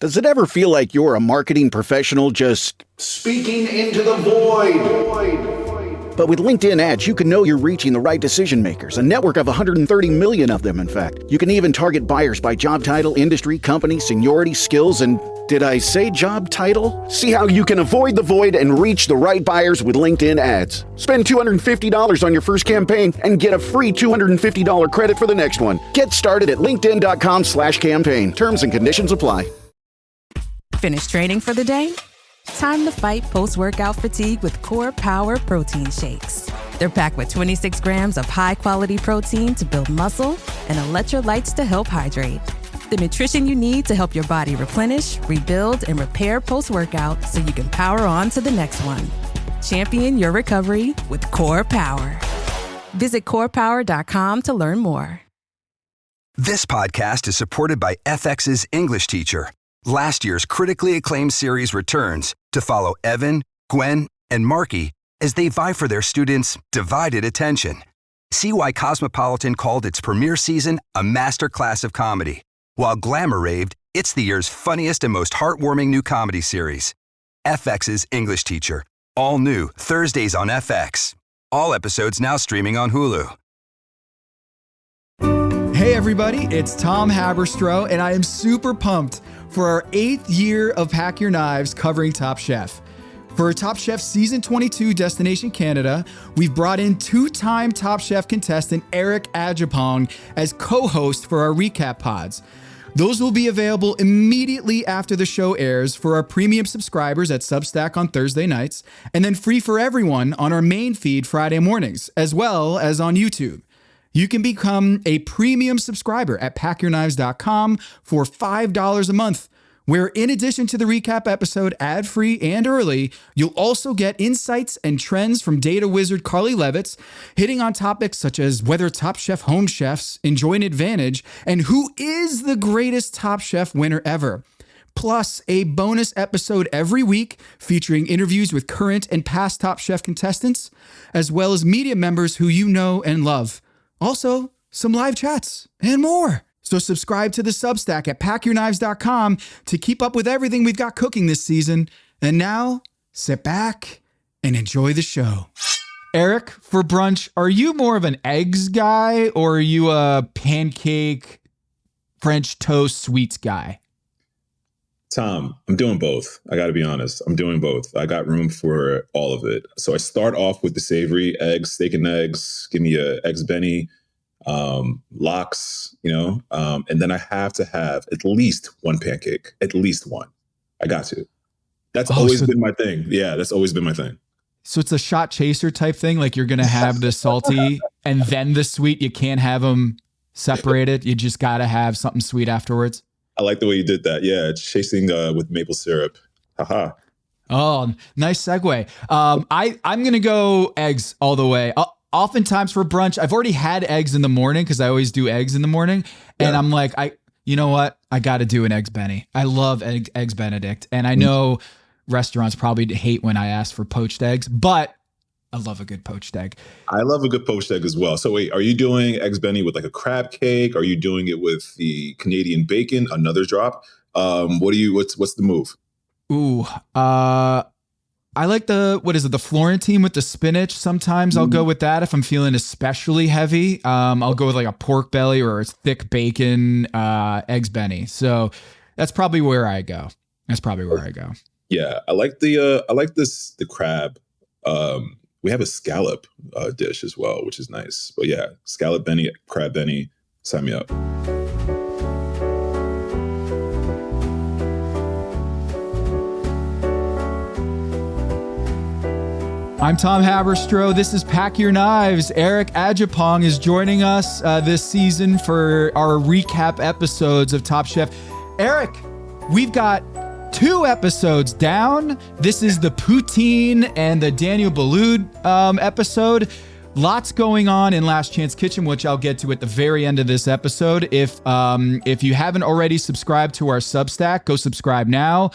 Does it ever feel like you're a marketing professional just speaking into the void? But with LinkedIn ads, you can know you're reaching the right decision makers, a network of 130 million of them, in fact. You can even target buyers by job title, industry, company, seniority, skills, and did I say job title? See how you can avoid the void and reach the right buyers with LinkedIn ads. Spend $250 on your first campaign and get a free $250 credit for the next one. Get started at linkedin.com/campaign. Terms and conditions apply. Finished training for the day? Time to fight post-workout fatigue with Core Power Protein Shakes. They're packed with 26 grams of high-quality protein to build muscle and electrolytes to help hydrate. The nutrition you need to help your body replenish, rebuild, and repair post-workout so you can power on to the next one. Champion your recovery with Core Power. Visit corepower.com to learn more. This podcast is supported by FX's English teacher. Last year's critically acclaimed series returns to follow Evan, Gwen, and Marky as they vie for their students' divided attention. See why Cosmopolitan called its premiere season a masterclass of comedy, while Glamour raved it's the year's funniest and most heartwarming new comedy series. FX's English teacher, all new Thursdays on FX. All episodes now streaming on Hulu. Hey everybody, it's Tom Haberstroh, and I am super pumped for our 8th year of Pack Your Knives covering Top Chef. For Top Chef Season 22 Destination Canada, we've brought in 2-time Top Chef contestant Eric Adjepong as co-host for our recap pods. Those will be available immediately after the show airs for our premium subscribers at Substack on Thursday nights, and then free for everyone on our main feed Friday mornings, as well as on YouTube. You can become a premium subscriber at packyourknives.com for $5 a month, where in addition to the recap episode ad-free and early, you'll also get insights and trends from data wizard Carly Levitz, hitting on topics such as whether Top Chef home chefs enjoy an advantage and who is the greatest Top Chef winner ever. Plus a bonus episode every week featuring interviews with current and past Top Chef contestants, as well as media members who you know and love. Also, some live chats and more. So subscribe to the Substack at packyourknives.com to keep up with everything we've got cooking this season. And now, sit back and enjoy the show. Eric, for brunch, are you more of an eggs guy or are you a pancake, French toast, sweets guy? Tom, I'm doing both. I got to be honest. I'm doing both. I got room for all of it. So I start off with the savory eggs, steak and eggs. Give me a eggs Benny, lox, and then I have to have at least one pancake, at least one. I got to. That's always been my thing. Yeah, that's always been my thing. So it's a shot chaser type thing. Like you're going to have the salty and then the sweet. You can't have them separated. You just got to have something sweet afterwards. I like the way you did that. Yeah, it's chasing with maple syrup. Haha. Oh, nice segue. I'm going to go eggs all the way. Oftentimes for brunch, I've already had eggs in the morning because I always do eggs in the morning. And I'm like, you know what? I got to do an eggs Benny. I love eggs Benedict. And I know restaurants probably hate when I ask for poached eggs, but I love a good poached egg. I love a good poached egg as well. So wait, are you doing eggs Benny with like a crab cake? Are you doing it with the Canadian bacon? Another drop? What's the move? Ooh, I like the Florentine with the spinach. Sometimes I'll go with that if I'm feeling especially heavy. I'll go with like a pork belly or a thick bacon eggs Benny. So that's probably where I go. Yeah, I like the crab. We have a scallop dish as well, which is nice. But yeah, scallop Benny, crab Benny, sign me up. I'm Tom Haberstroh. This is Pack Your Knives. Eric Adjepong is joining us this season for our recap episodes of Top Chef. Eric, we've got 2 episodes down. This is the poutine and the Daniel Boulud episode. lots going on in Last Chance Kitchen, which I'll get to at the very end of this episode. If you haven't already subscribed to our Substack, go subscribe now.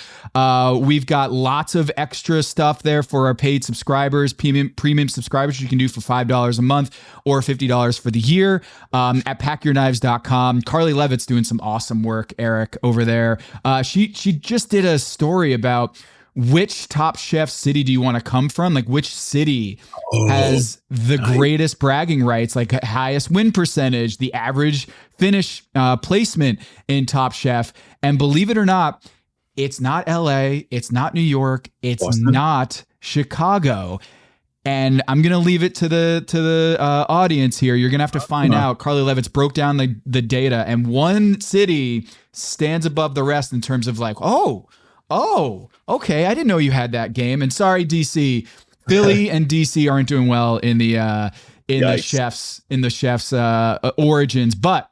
We've got lots of extra stuff there for our paid subscribers, premium subscribers. You can do for $5 a month or $50 for the year at packyourknives.com. Carly Levitt's doing some awesome work, Eric, over there. She just did a story about which Top Chef city do you want to come from? Like, which city has the greatest bragging rights, like highest win percentage, the average finish placement in Top Chef? And believe it or not, it's not LA, it's not New York, it's Boston. Not Chicago. And I'm going to leave it to the audience here. You're going to have to find out. Carly Levitt's broke down the data, and one city stands above the rest in terms of like, oh, okay. I didn't know you had that game. And sorry, DC, Philly and DC aren't doing well in the chef's origins. But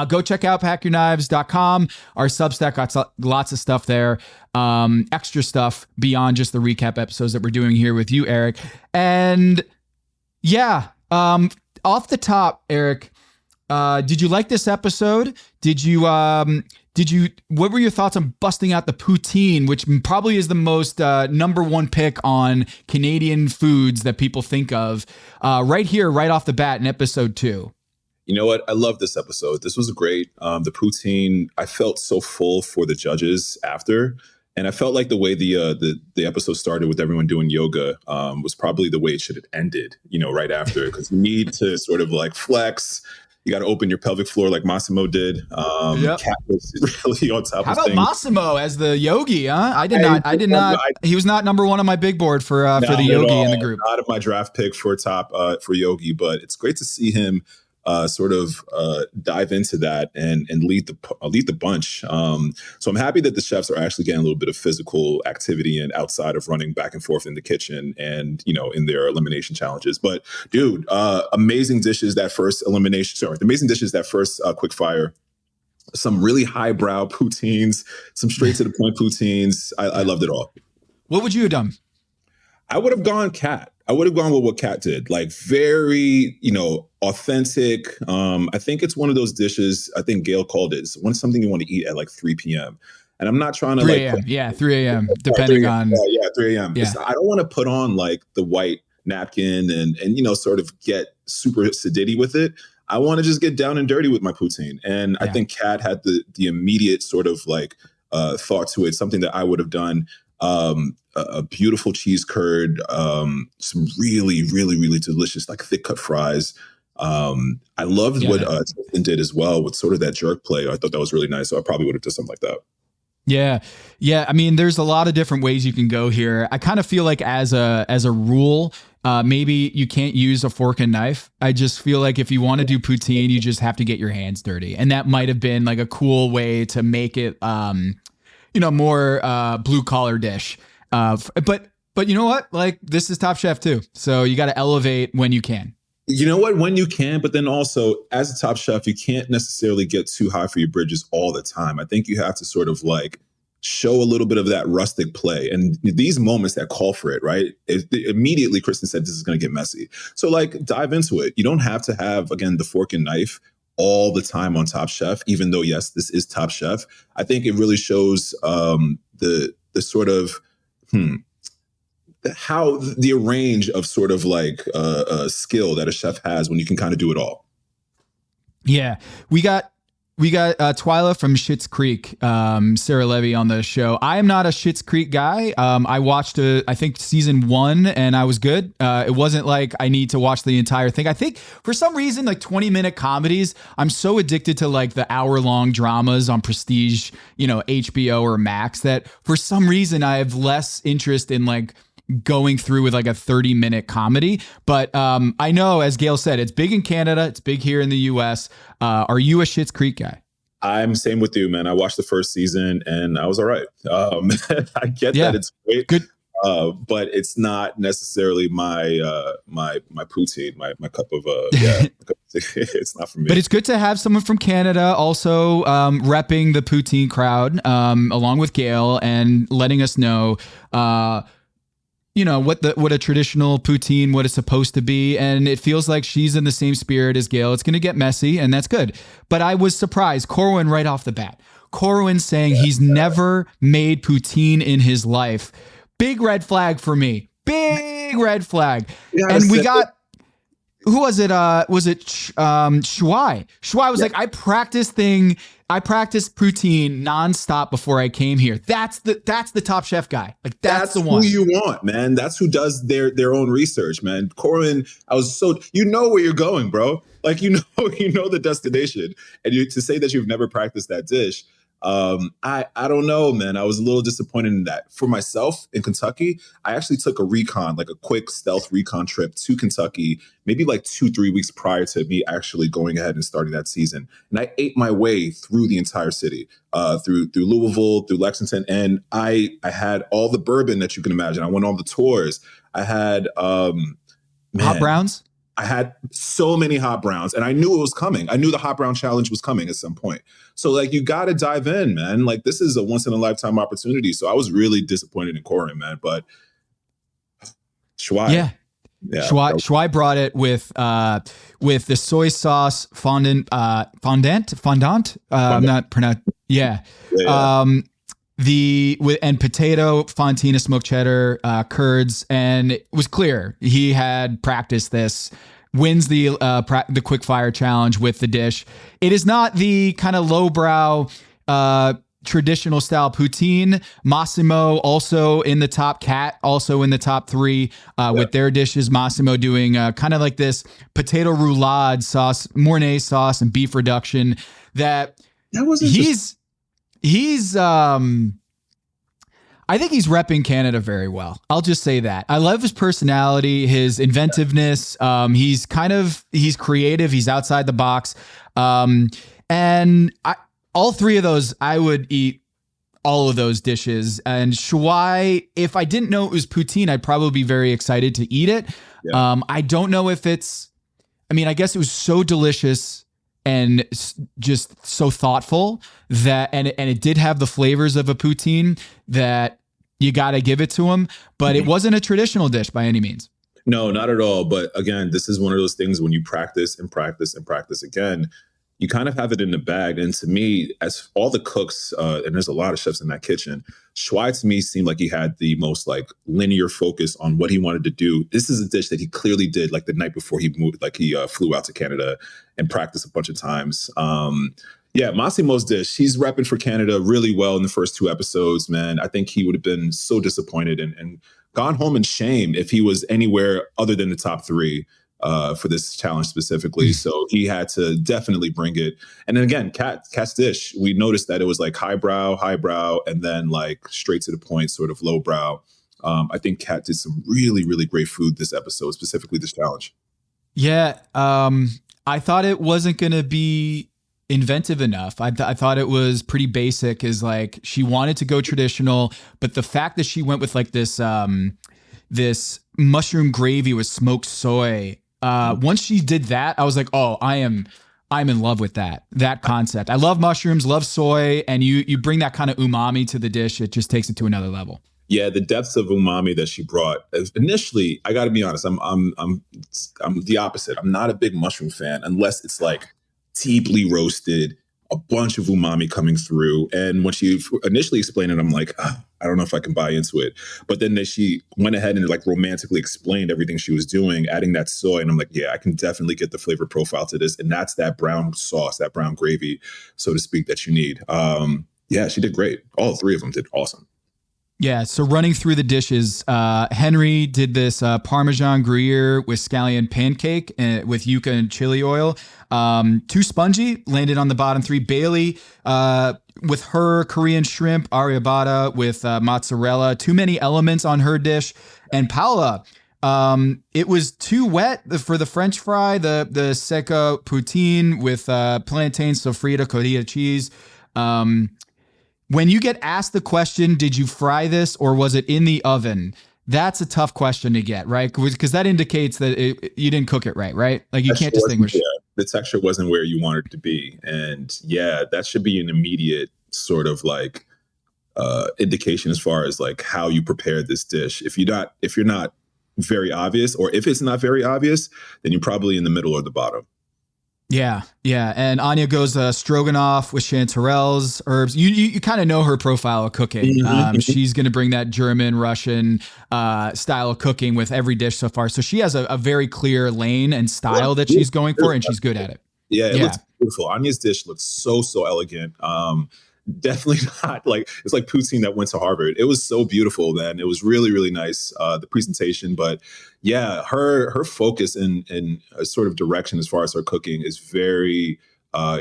go check out packyourknives.com. Our Substack got lots of stuff there, extra stuff beyond just the recap episodes that we're doing here with you, Eric. And yeah, off the top, Eric, did you like this episode? What were your thoughts on busting out the poutine, which probably is the most number one pick on Canadian foods that people think of right here, right off the bat in episode 2? You know what? I love this episode. This was great. The poutine, I felt so full for the judges after. And I felt like the way the episode started with everyone doing yoga was probably the way it should have ended, right after, because you need to sort of like flex. You got to open your pelvic floor like Massimo did. Kat was really on top of things. How about Massimo as the yogi, huh? I did not. He was not number one on my big board for the yogi in the group. Not of my draft pick for for yogi, but it's great to see him sort of dive into that and lead the bunch. So I'm happy that the chefs are actually getting a little bit of physical activity and outside of running back and forth in the kitchen and, in their elimination challenges. But dude, amazing dishes that first quick fire. Some really highbrow poutines, some straight to the point poutines. I loved it all. What would you have done? I would have gone Kat. I would have gone with what Kat did, like very, authentic. I think it's one of those dishes. I think Gail called it. It's something you want to eat at like 3 p.m. And I'm not trying to 3 a.m. 3 a.m. Depending on 3 a.m. Yeah. I don't want to put on like the white napkin and sort of get super sedity with it. I want to just get down and dirty with my poutine. And I think Kat had the immediate sort of like thought to it, something that I would have done. A beautiful cheese curd, some really, really, really delicious, like thick cut fries. I loved what Tristan did as well with sort of that jerk play. I thought that was really nice. So I probably would have done something like that. Yeah. I mean, there's a lot of different ways you can go here. I kind of feel like as a rule, maybe you can't use a fork and knife. I just feel like if you want to do poutine, you just have to get your hands dirty. And that might have been like a cool way to make it, more blue collar dish. But you know what? Like, this is Top Chef too. So you got to elevate when you can. You know what? When you can, but then also as a Top Chef, you can't necessarily get too high for your bridges all the time. I think you have to sort of like show a little bit of that rustic play. And these moments that call for it, right? Immediately, Kristen said, this is going to get messy. So like dive into it. You don't have to have, again, the fork and knife all the time on Top Chef, even though, yes, this is Top Chef. I think it really shows the sort of, how the range of sort of like skill that a chef has when you can kind of do it all. Yeah, we got Twyla from Schitt's Creek, Sarah Levy on the show. I am not a Schitt's Creek guy. I watched I think season 1 and I was good. It wasn't like I need to watch the entire thing. I think for some reason, like 20-minute comedies, I'm so addicted to like the hour-long dramas on Prestige, HBO or Max, that for some reason I have less interest in like going through with like a 30-minute comedy. But I know, as Gail said, it's big in Canada. It's big here in the US. Are you a Schitt's Creek guy? I'm same with you, man. I watched the first season and I was all right. I get that it's great. Good. But it's not necessarily my poutine, my cup of it's not for me. But it's good to have someone from Canada also repping the poutine crowd along with Gail and letting us know what a traditional poutine, what it's supposed to be. And it feels like she's in the same spirit as Gail. It's going to get messy, and that's good. But I was surprised. Corwin right off the bat. Corwin saying he's never made poutine in his life. Big red flag for me. Big red flag. And we got, who was it? Was it Shuai? Shuai was like, I practiced poutine nonstop before I came here. That's the Top Chef guy. Like that's the one who you want, man. That's who does their own research, man. Corin, you know where you're going, bro. Like you know the destination, and to say that you've never practiced that dish. I don't know, man. I was a little disappointed in that. For myself in Kentucky, I actually took a recon, like a quick stealth recon trip to Kentucky, maybe like 2-3 weeks prior to me actually going ahead and starting that season. And I ate my way through the entire city, through Louisville, through Lexington. And I had all the bourbon that you can imagine. I went on the tours. I had, hot browns. I had so many hot browns, and I knew it was coming. I knew the hot brown challenge was coming at some point. So like, you got to dive in, man. Like this is a once in a lifetime opportunity. So I was really disappointed in Corin, man, but Shuai. Yeah. Shuai brought it with the soy sauce fondant. I'm not pronouncing. Yeah. And potato fontina smoked cheddar curds, and it was clear he had practiced this. Wins the quick fire challenge with the dish. It is not the kind of lowbrow traditional style poutine. Massimo also in the top, Cat also in the top 3 with their dishes. Massimo doing kind of like this potato roulade sauce, Mornay sauce, and beef reduction. That wasn't he's I think he's repping Canada very well. I'll just say that. I love his personality, his inventiveness. He's creative. He's outside the box. And all 3 of those, I would eat all of those dishes. And Shuai, if I didn't know it was poutine, I'd probably be very excited to eat it. Yeah. I don't know if I guess it was so delicious and just so thoughtful that, and it did have the flavors of a poutine that you got to give it to him, but it wasn't a traditional dish by any means. No, not at all. But again, this is one of those things when you practice and practice and practice again, you kind of have it in the bag. And to me, as all the cooks, and there's a lot of chefs in that kitchen, Shuai to me seemed like he had the most like linear focus on what he wanted to do. This is a dish that he clearly did like the night before he moved, like he flew out to Canada and practiced a bunch of times. Massimo's dish, he's repping for Canada really well in the first 2 episodes, man. I think he would have been so disappointed and gone home in shame if he was anywhere other than the top 3. For this challenge specifically. So he had to definitely bring it. And then again, Kat's dish, we noticed that it was like highbrow, and then like straight to the point, sort of lowbrow. I think Kat did some really, really great food this episode, specifically this challenge. Yeah. I thought it wasn't going to be inventive enough. I thought it was pretty basic, is like she wanted to go traditional, but the fact that she went with like this mushroom gravy with smoked soy, once she did that, I was like, oh, I'm in love with that concept. I love mushrooms, love soy, and you bring that kind of umami to the dish. It just takes it to another level. Yeah, the depths of umami that she brought. Initially, I got to be honest, I'm the opposite. I'm not a big mushroom fan unless it's like deeply roasted, a bunch of umami coming through. And when she initially explained it, I'm like, I don't know if I can buy into it. But then she went ahead and like romantically explained everything she was doing, adding that soy. And I'm like, yeah, I can definitely get the flavor profile to this. And that's that brown sauce, that brown gravy, so to speak, that you need. Yeah, she did great. All 3 of them did awesome. Yeah, so running through the dishes, Henry did this Parmesan Gruyere with scallion pancake with yuca and chili oil. Too spongy, landed on the bottom 3. Bailey with her Korean shrimp, arrabbiata with mozzarella. Too many elements on her dish. And Paula, it was too wet for the French fry, the seca poutine with plantain sofrito, cotija cheese. When you get asked the question, did you fry this or was it in the oven? That's a tough question to get, right? Because that indicates that you didn't cook it right? Like you can't distinguish. The texture wasn't where you want it to be. And yeah, that should be an immediate sort of like indication as far as like how you prepare this dish. If you're not very obvious, or if it's not very obvious, then you're probably in the middle or the bottom. Yeah. And Anya goes stroganoff with chanterelles, herbs. You kind of know her profile of cooking. She's going to bring that German, Russian style of cooking with every dish so far. So she has a very clear lane and style that she's going for, and she's good at it. Yeah, it looks beautiful. Anya's dish looks so elegant. Definitely not like, it's like poutine that went to Harvard. It was so beautiful, man. It was really nice, the presentation. But yeah, her focus and sort of direction as far as her cooking is very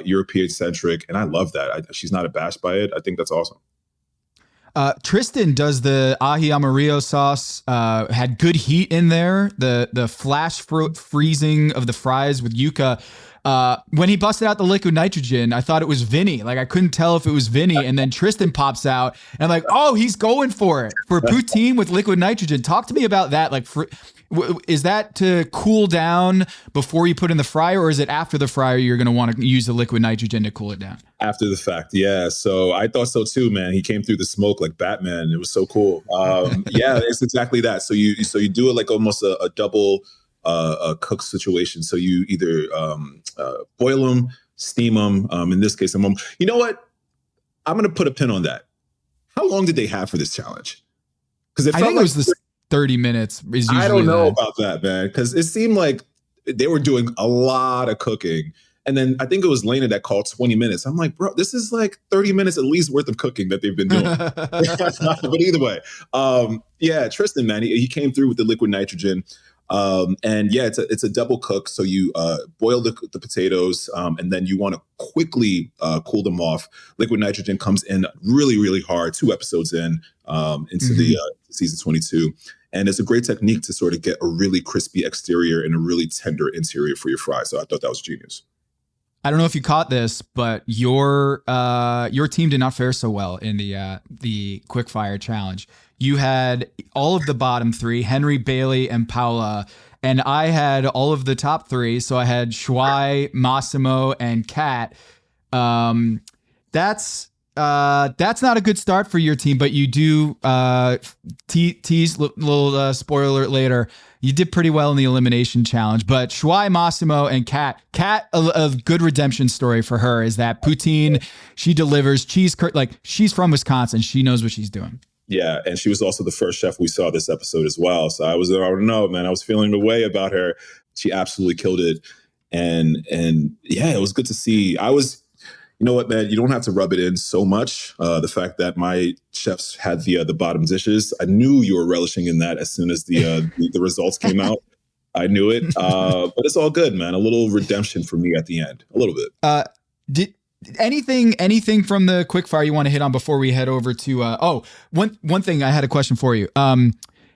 European centric, and I love that. She's not abashed by it. I think that's awesome. Tristan does the ají amarillo sauce. Had good heat in there. The flash freezing of the fries with yuca. When he busted out the liquid nitrogen, I thought it was Vinny. Like, I couldn't tell if it was Vinny. And then Tristan pops out and I'm like, oh, he's going for it for poutine with liquid nitrogen. Talk to me about that. Like, is that to cool down before you put in the fryer, or is it after the fryer you're going to want to use the liquid nitrogen to cool it down? After the fact, yeah. So I thought so too, man. He came through the smoke like Batman. It was so cool. Yeah, it's exactly that. So you do it like almost a double a cook situation. So you either boil them, steam them. In this case, you know what? I'm going to put a pin on that. How long did they have for this challenge? Because I think it was this 30 minutes. Is usually I don't know about that, man. Because it seemed like they were doing a lot of cooking. And then I think it was Lena that called 20 minutes. I'm like, bro, this is like 30 minutes at least worth of cooking that they've been doing. But either way, yeah, Tristan, man, he came through with the liquid nitrogen. And yeah, it's a double cook. So you boil the potatoes, and then you want to quickly cool them off. Liquid nitrogen comes in really hard. 2 episodes into the season 22. And it's a great technique to sort of get a really crispy exterior and a really tender interior for your fries. So I thought that was genius. I don't know if you caught this, but your team did not fare so well in the quickfire challenge. You had all of the bottom 3, Henry, Bailey, and Paula, and I had all of the top 3. So I had Shuai, Massimo, and Kat. That's not a good start for your team, but you do tease little spoiler alert later. You did pretty well in the elimination challenge, but Shuai, Massimo, and Kat, a good redemption story for her is that poutine, she delivers cheese, like she's from Wisconsin. She knows what she's doing. Yeah, and she was also the first chef we saw this episode as well. So I don't know, man. I was feeling the way about her. She absolutely killed it. And yeah, it was good to see. You know what, man? You don't have to rub it in so much. The fact that my chefs had the bottom dishes, I knew you were relishing in that as soon as the results came out. I knew it, but it's all good, man. A little redemption for me at the end, a little bit. Did anything from the quickfire you want to hit on before we head over to? One thing I had a question for you.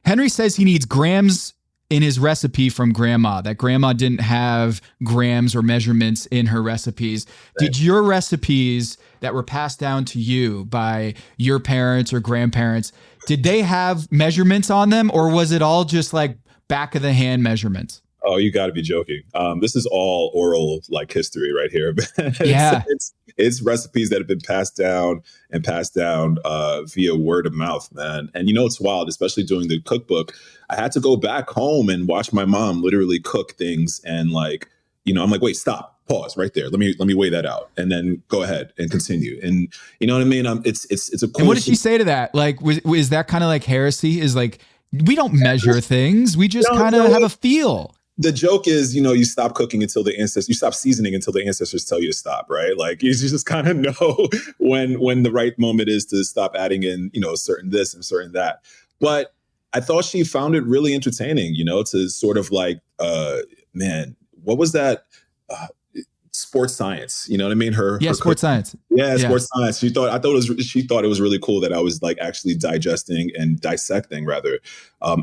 Henry says he needs grams in his recipe from grandma, that grandma didn't have grams or measurements in her recipes. Did your recipes that were passed down to you by your parents or grandparents, did they have measurements on them, or was it all just like back of the hand measurements? Oh, you got to be joking. This is all oral like history right here. Yeah. It's recipes that have been passed down via word of mouth, man. And you know, it's wild, especially doing the cookbook. I had to go back home and watch my mom literally cook things. And like, you know, I'm like, wait, stop, pause right there. Let me weigh that out and then go ahead and continue. And you know what I mean? It's a cool. And what did she say to that? Like, was that kind of like heresy? Is like, we don't measure things. We just kind of have a feel. The joke is, you know, you stop cooking until you stop seasoning until the ancestors tell you to stop, right? Like you just kind of know when the right moment is to stop adding in, you know, certain this and certain that. But I thought she found it really entertaining, you know, to sort of like, man, what was that? Sports science, you know what I mean? Sports science. Yeah, sports science. She thought it was really cool that I was like actually digesting and dissecting rather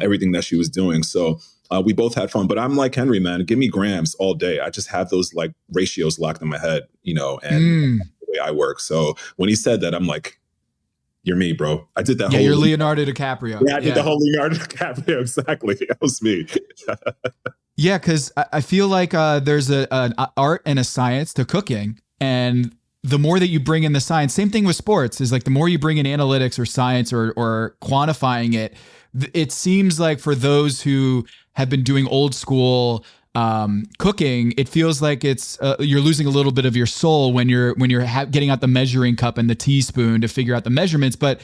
everything that she was doing. So we both had fun, but I'm like Henry, man, give me grams all day. I just have those like ratios locked in my head, you know, and the way I work. So when he said that, I'm like, you're me, bro. I did that. Yeah, you're Leonardo DiCaprio. Yeah, I did the whole Leonardo DiCaprio. Exactly. That was me. Yeah, because I feel like there's an art and a science to cooking. And the more that you bring in the science, same thing with sports, is like the more you bring in analytics or science or quantifying it, it seems like for those who have been doing old school cooking, it feels like it's you're losing a little bit of your soul when you're getting out the measuring cup and the teaspoon to figure out the measurements. But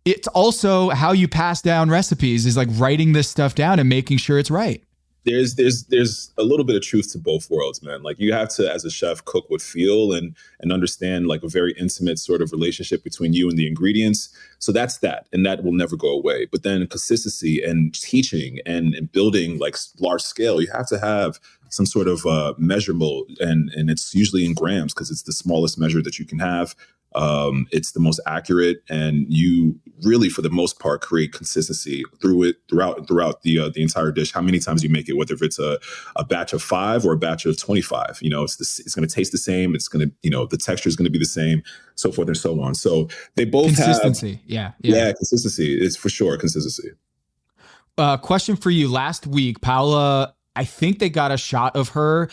it's also how you pass down recipes, is like writing this stuff down and making sure it's right. There's a little bit of truth to both worlds, man. Like you have to, as a chef, cook with feel and understand like a very intimate sort of relationship between you and the ingredients. So that's that, and that will never go away. But then consistency and teaching and building like large scale, you have to have some sort of measurable, and it's usually in grams because it's the smallest measure that you can have. It's the most accurate, and you really, for the most part, create consistency throughout the entire dish. How many times you make it, whether if it's a batch of 5 or a batch of 25, it's going to taste the same. It's going to, the texture is going to be the same, so forth and so on. So they both consistency. Yeah, consistency is for sure consistency. Question for you. Last week, Paula, I think they got a shot of her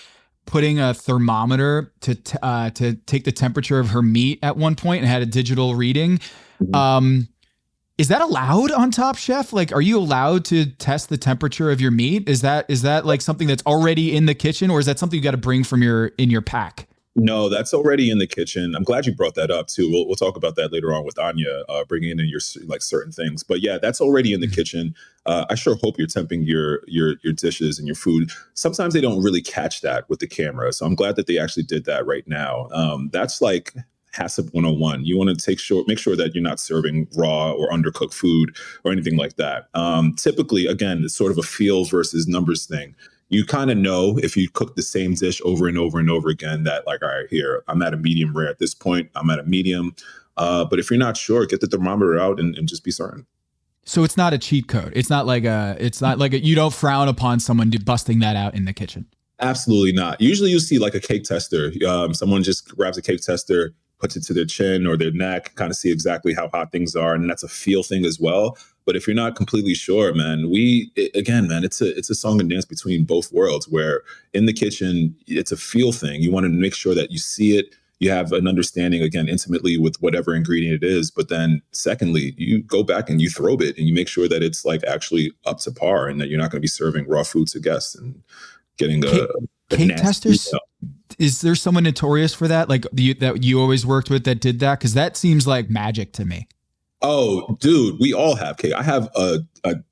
putting a thermometer to take the temperature of her meat at one point and had a digital reading. Mm-hmm. Is that allowed on Top Chef? Like, are you allowed to test the temperature of your meat? Is that like something that's already in the kitchen, or is that something you got to bring from in your pack? No, that's already in the kitchen. I'm glad you brought that up too. We'll talk about that later on with Anya, bringing in your like certain things. But yeah, that's already in the kitchen. I sure hope you're temping your dishes and your food. Sometimes they don't really catch that with the camera, so I'm glad that they actually did that right now. That's like HACCP 101. You want to make sure that you're not serving raw or undercooked food or anything like that. Typically, again, it's sort of a feel versus numbers thing. You kind of know if you cook the same dish over and over and over again that like, all right, here, I'm at a medium rare at this point, I'm at a medium. But if you're not sure, get the thermometer out and just be certain. So it's not a cheat code. It's not like you don't frown upon someone busting that out in the kitchen. Absolutely not. Usually you see like a cake tester. Someone just grabs a cake tester, puts it to their chin or their neck, kind of see exactly how hot things are. And that's a feel thing as well. But if you're not completely sure, man, it's a song and dance between both worlds, where in the kitchen, it's a feel thing. You want to make sure that you see it. You have an understanding, again, intimately with whatever ingredient it is. But then secondly, you go back and you throw it and you make sure that it's like actually up to par and that you're not going to be serving raw food to guests and getting cake testers. Is there someone notorious for that? Like that you always worked with that did that? Because that seems like magic to me. Oh, dude, we all have cake. I have a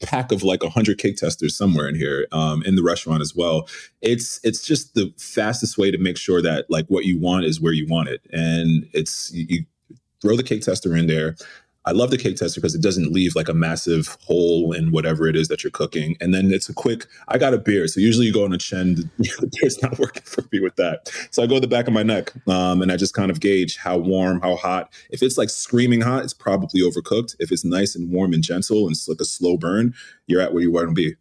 pack of like 100 cake testers somewhere in here, in the restaurant as well. It's just the fastest way to make sure that like what you want is where you want it. And you throw the cake tester in there. I love the cake tester because it doesn't leave like a massive hole in whatever it is that you're cooking. And then it's I got a beard. So usually you go on the chin, the beard's not working for me with that. So I go to the back of my neck and I just kind of gauge how warm, how hot. If it's like screaming hot, it's probably overcooked. If it's nice and warm and gentle and it's like a slow burn, you're at where you want to be.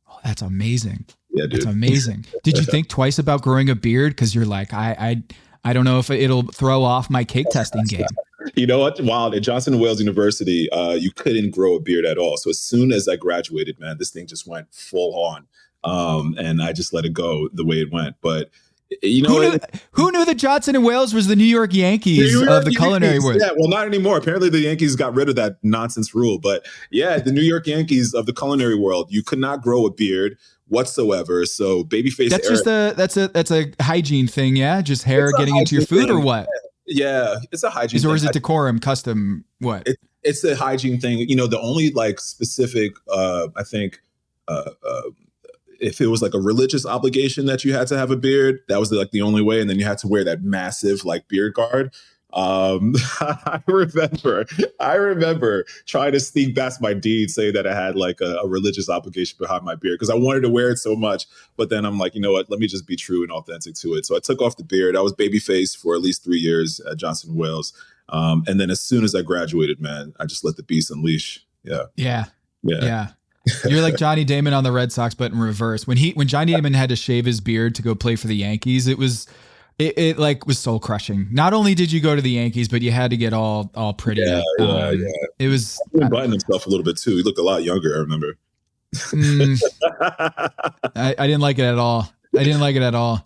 Oh, that's amazing. Yeah, dude. That's amazing. Did you think twice about growing a beard? Because you're like, I don't know if it'll throw off my cake testing game. You know what? Wow, at Johnson & Wales University, you couldn't grow a beard at all. So as soon as I graduated, man, this thing just went full on. And I just let it go the way it went. But who knew that Johnson & Wales was the New York Yankees of the culinary world? Yeah, well, not anymore. Apparently the Yankees got rid of that nonsense rule. But yeah, the New York Yankees of the culinary world, you could not grow a beard whatsoever. So babyface. That's a hygiene thing. Yeah. Just hair getting into your food or what? Yeah, it's a hygiene thing. Or is it decorum, custom, what? It's a hygiene thing. The only like specific, I think, if it was like a religious obligation that you had to have a beard, that was like the only way. And then you had to wear that massive like beard guard. I remember trying to sneak past my deed, say that I had like a religious obligation behind my beard because I wanted to wear it so much. But then I'm like, you know what? Let me just be true and authentic to it. So I took off the beard. I was babyface for at least 3 years at Johnson & Wales. And then as soon as I graduated, man, I just let the beast unleash. Yeah. You're like Johnny Damon on the Red Sox, but in reverse. When Johnny Damon had to shave his beard to go play for the Yankees, it was soul crushing. Not only did you go to the Yankees, but you had to get all pretty. Yeah. It was button himself a little bit too. He looked a lot younger, I remember. I didn't like it at all.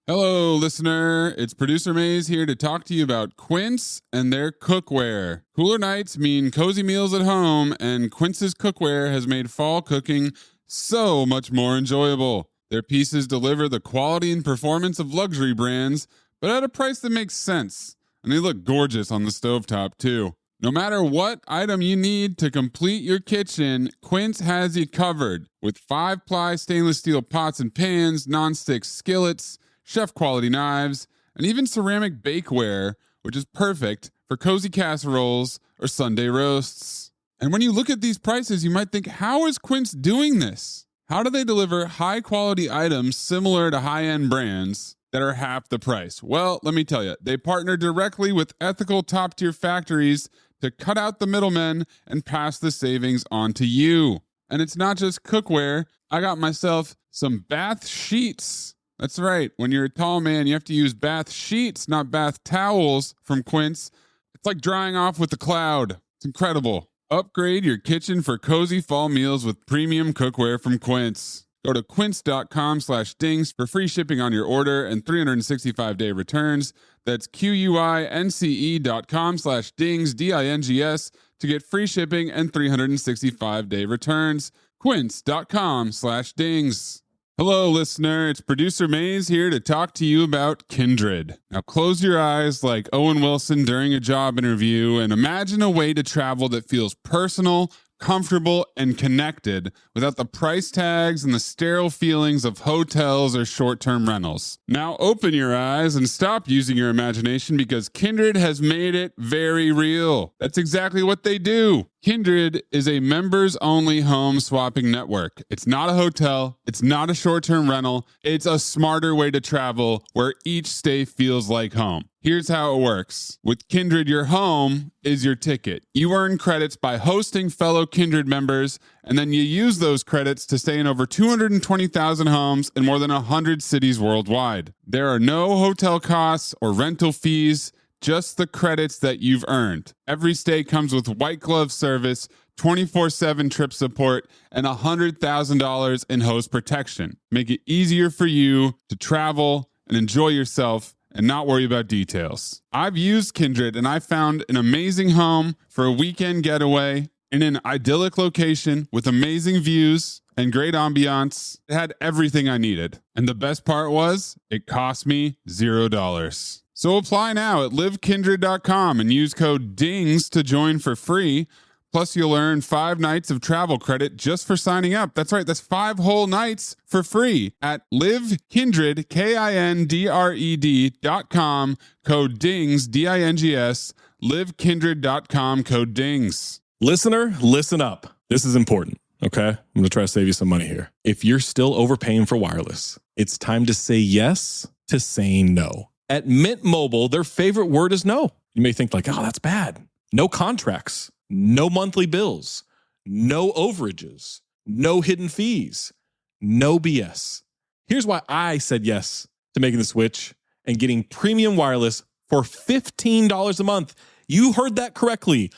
Hello, listener. It's Producer Maze here to talk to you about Quince and their cookware. Cooler nights mean cozy meals at home, and Quince's cookware has made fall cooking so much more enjoyable. Their pieces deliver the quality and performance of luxury brands, but at a price that makes sense. And they look gorgeous on the stovetop, too. No matter what item you need to complete your kitchen, Quince has you covered. With 5-ply stainless steel pots and pans, nonstick skillets, chef-quality knives, and even ceramic bakeware, which is perfect for cozy casseroles or Sunday roasts. And when you look at these prices, you might think, how is Quince doing this? How do they deliver high-quality items similar to high-end brands that are half the price? Well, let me tell you, they partner directly with ethical top-tier factories to cut out the middlemen and pass the savings on to you. And it's not just cookware. I got myself some bath sheets. That's right. When you're a tall man, you have to use bath sheets, not bath towels from Quince. It's like drying off with a cloud. It's incredible. Upgrade your kitchen for cozy fall meals with premium cookware from Quince. Go to quince.com/dings for free shipping on your order and 365-day returns. That's QUINCE.com/dings, DINGS, to get free shipping and 365-day returns. Quince.com/dings. Hello, listener. It's Producer Maze here to talk to you about Kindred. Now, close your eyes like Owen Wilson during a job interview and imagine a way to travel that feels personal, comfortable, and connected without the price tags and the sterile feelings of hotels or short-term rentals. Now, open your eyes and stop using your imagination because Kindred has made it very real. That's exactly what they do. Kindred is a members-only home swapping network. It's not a hotel. It's not a short-term rental. It's a smarter way to travel where each stay feels like home. Here's how it works. With Kindred, your home is your ticket. You earn credits by hosting fellow Kindred members, and then you use those credits to stay in over 220,000 homes in more than 100 cities worldwide. There are no hotel costs or rental fees, just the credits that you've earned. Every stay comes with white glove service, 24/7 trip support, and $100,000 in host protection. Make it easier for you to travel and enjoy yourself and not worry about details. I've used Kindred and I found an amazing home for a weekend getaway in an idyllic location with amazing views and great ambiance. It had everything I needed. And the best part was, it cost me $0. So apply now at livekindred.com and use code DINGS to join for free. Plus, you'll earn 5 nights of travel credit just for signing up. That's right, that's 5 whole nights for free at livekindred, KINDRED.com, code DINGS, DINGS, livekindred.com, code DINGS. Listener, listen up. This is important, okay? I'm going to try to save you some money here. If you're still overpaying for wireless, it's time to say yes to saying no. At Mint Mobile, their favorite word is no. You may think like, oh, that's bad. No contracts, no monthly bills, no overages, no hidden fees, no BS. Here's why I said yes to making the switch and getting premium wireless for $15 a month. You heard that correctly.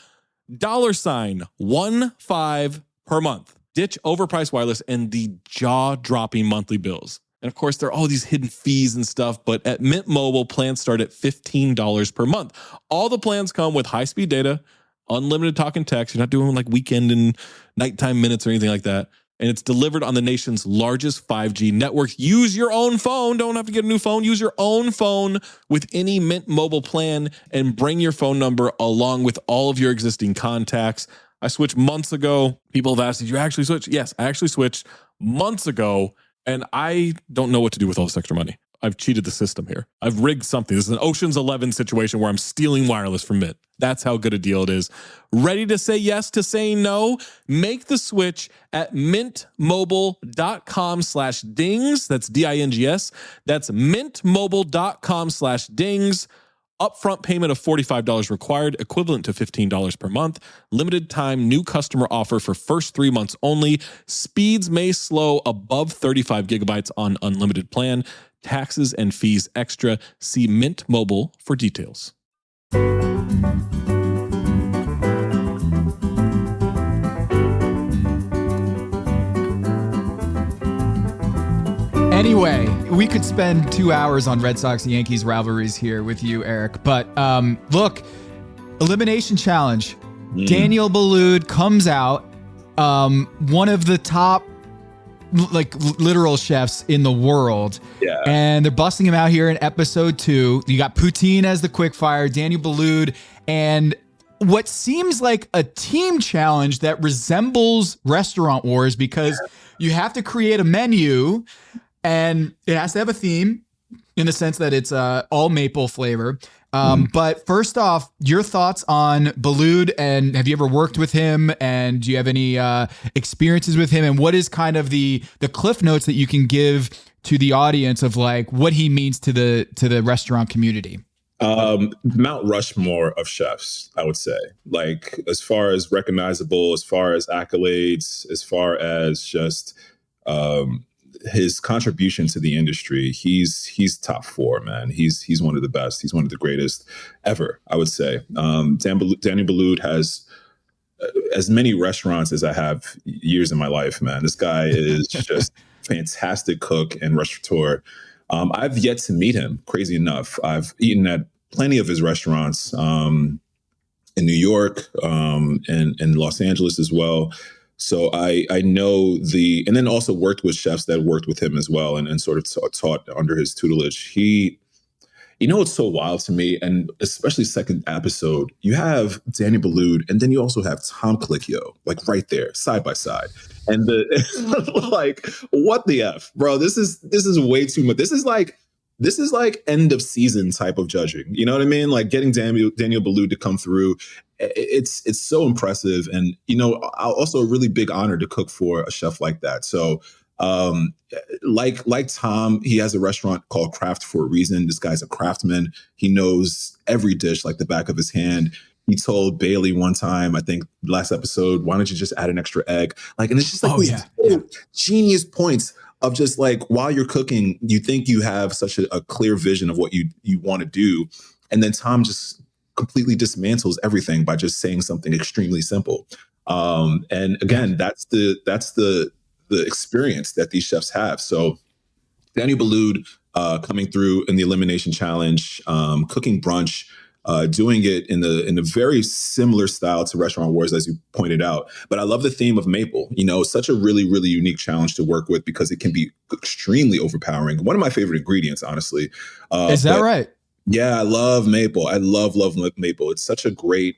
$15 per month. Ditch overpriced wireless and the jaw-dropping monthly bills. And of course, there are all these hidden fees and stuff, but at Mint Mobile, plans start at $15 per month. All the plans come with high-speed data, unlimited talk and text. You're not doing like weekend and nighttime minutes or anything like that. And it's delivered on the nation's largest 5G network. Use your own phone. Don't have to get a new phone. Use your own phone with any Mint Mobile plan and bring your phone number along with all of your existing contacts. I switched months ago. People have asked, did you actually switch? Yes, I actually switched months ago. And I don't know what to do with all this extra money. I've cheated the system here. I've rigged something. This is an Ocean's 11 situation where I'm stealing wireless from Mint. That's how good a deal it is. Ready to say yes to saying no? Make the switch at mintmobile.com/dings. That's DINGS. That's mintmobile.com/dings. Upfront payment of $45 required, equivalent to $15 per month. Limited time new customer offer for first 3 months only. Speeds may slow above 35 gigabytes on unlimited plan. Taxes and fees extra. See Mint Mobile for details. Anyway, we could spend 2 hours on Red Sox Yankees rivalries here with you, Eric. But look, elimination challenge. Daniel Boulud comes out, one of the top like literal chefs in the world. Yeah. And they're busting him out here in episode 2. You got Poutine as the quickfire, Daniel Boulud, and what seems like a team challenge that resembles Restaurant Wars, because you have to create a menu and it has to have a theme in the sense that it's all maple flavor. But first off, your thoughts on Boulud, and have you ever worked with him, and do you have any experiences with him, and what is kind of the cliff notes that you can give to the audience of like what he means to the restaurant community? Mount Rushmore of chefs, I would say. Like, as far as recognizable, as far as accolades, as far as just his contribution to the industry, he's top 4, man. He's one of the best. He's one of the greatest ever, I would say. Daniel Boulud has as many restaurants as I have years in my life, man. This guy is just fantastic cook and restaurateur. I've yet to meet him, crazy enough. I've eaten at plenty of his restaurants in New York and Los Angeles as well. So I know and then also worked with chefs that worked with him as well and sort of taught under his tutelage. It's so wild to me, and especially second episode, you have Daniel Boulud, and then you also have Tom Colicchio, like right there, side by side. And like, what the F, bro? This is way too much. This is like end of season type of judging. You know what I mean? Like getting Daniel Boulud to come through. It's so impressive. And, also a really big honor to cook for a chef like that. So, like Tom, he has a restaurant called Craft for a reason. This guy's a craftsman. He knows every dish like the back of his hand. He told Bailey one time, I think last episode, why don't you just add an extra egg? Like, and it's just like genius points of just like, while you're cooking, you think you have such a clear vision of what you want to do. And then Tom just completely dismantles everything by just saying something extremely simple. And again, that's the experience that these chefs have. So Daniel Boulud coming through in the elimination challenge, cooking brunch, doing it in a very similar style to Restaurant Wars, as you pointed out. But I love the theme of maple. Such a really, really unique challenge to work with because it can be extremely overpowering. One of my favorite ingredients, honestly. Is that right? Yeah, I love maple. I love maple. It's such a great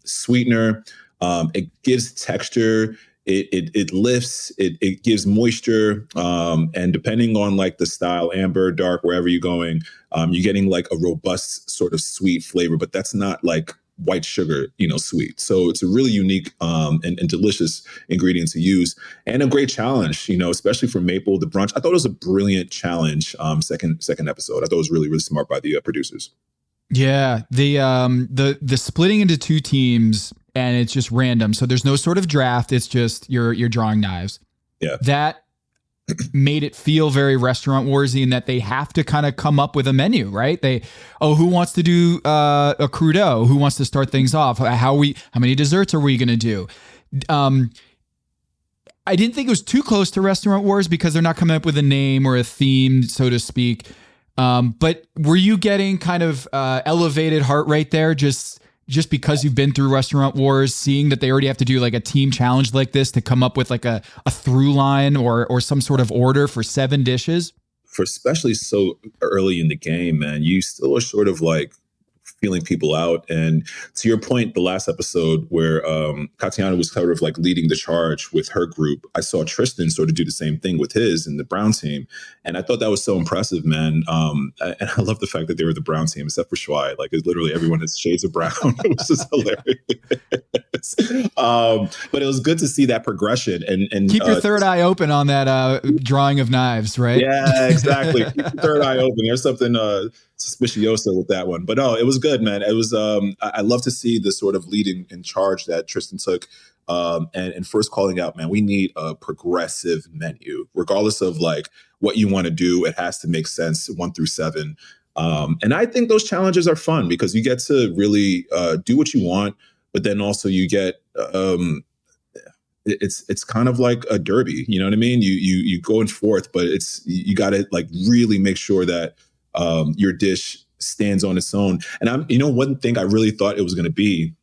sweetener. It gives texture. It lifts, it gives moisture, and depending on like the style, amber, dark, wherever you're going, you're getting like a robust sort of sweet flavor, but that's not like white sugar, sweet. So it's a really unique and delicious ingredient to use, and a great challenge, especially for maple, the brunch. I thought it was a brilliant challenge. Second episode, I thought it was really, really smart by the producers. Yeah, the splitting into 2 teams. And it's just random. So there's no sort of draft. It's just you're drawing knives. Yeah. That made it feel very Restaurant Warsy in that they have to kind of come up with a menu, right? Who wants to do a crudo? Who wants to start things off? How many desserts are we going to do? I didn't think it was too close to Restaurant Wars because they're not coming up with a name or a theme, so to speak. But were you getting kind of elevated heart rate there? Just because you've been through Restaurant Wars, seeing that they already have to do like a team challenge like this to come up with like a through line or some sort of order for 7 dishes? For especially so early in the game, man, you still are sort of like feeling people out. And to your point, the last episode where Katiana was sort of like leading the charge with her group, I saw Tristan sort of do the same thing with his and the Brown team. And I thought that was so impressive, man. And I love the fact that they were the Brown team, except for Schwei. Like, it's literally everyone has shades of brown, which is hilarious. But it was good to see that progression. And keep your third eye open on that drawing of knives, right? Yeah, exactly. Keep your third eye open. There's something suspicioso with that one. But no, it was good, man. It was I love to see the sort of leading in charge that Tristan took, and first calling out, man, we need a progressive menu, regardless of like what you want to do. It has to make sense 1 through 7. And I think those challenges are fun because you get to really do what you want, but then also you get it's kind of like a derby. You know what I mean? You go and forth, but you got to like really make sure that your dish stands on its own. And one thing I really thought it was going to be,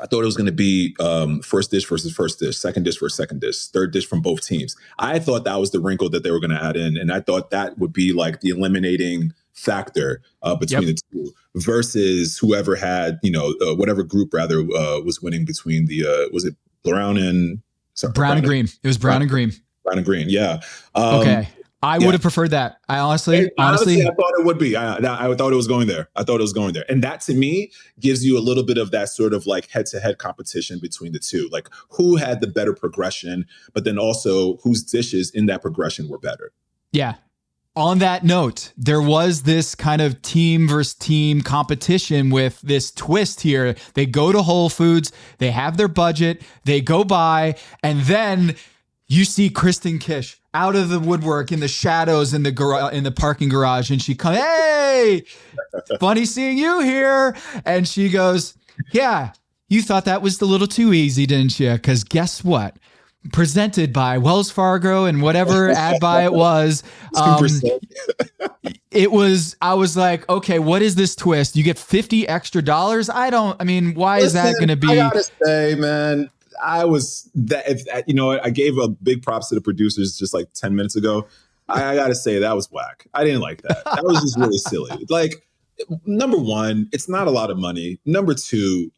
I thought it was going to be first dish versus first dish, second dish versus second dish, third dish from both teams. I thought that was the wrinkle that they were going to add in. And I thought that would be like the eliminating factor between the two versus whoever had, whatever group rather was winning between was it brown and green? It was brown and green. Brown and green. Yeah. Okay. I would have preferred that. I honestly, I thought it would be. I thought it was going there. And that to me gives you a little bit of that sort of like head-to-head competition between the two. Like who had the better progression, but then also whose dishes in that progression were better. Yeah. On that note, there was this kind of team versus team competition with this twist here. They go to Whole Foods, they have their budget, they go by, and then you see Kristen Kish out of the woodwork in the shadows in the parking garage, and she comes, "Hey, funny seeing you here." And she goes, "Yeah, you thought that was a little too easy, didn't you? Because guess what? Presented by Wells Fargo and whatever ad buy it was." I was like, okay, what is this twist? You get $50 extra. Why is that going to be? I gotta say, man, I gave a big props to the producers just like 10 minutes ago. I gotta say that was whack. I didn't like that. That was just really silly. Like, number one, it's not a lot of money. Number two,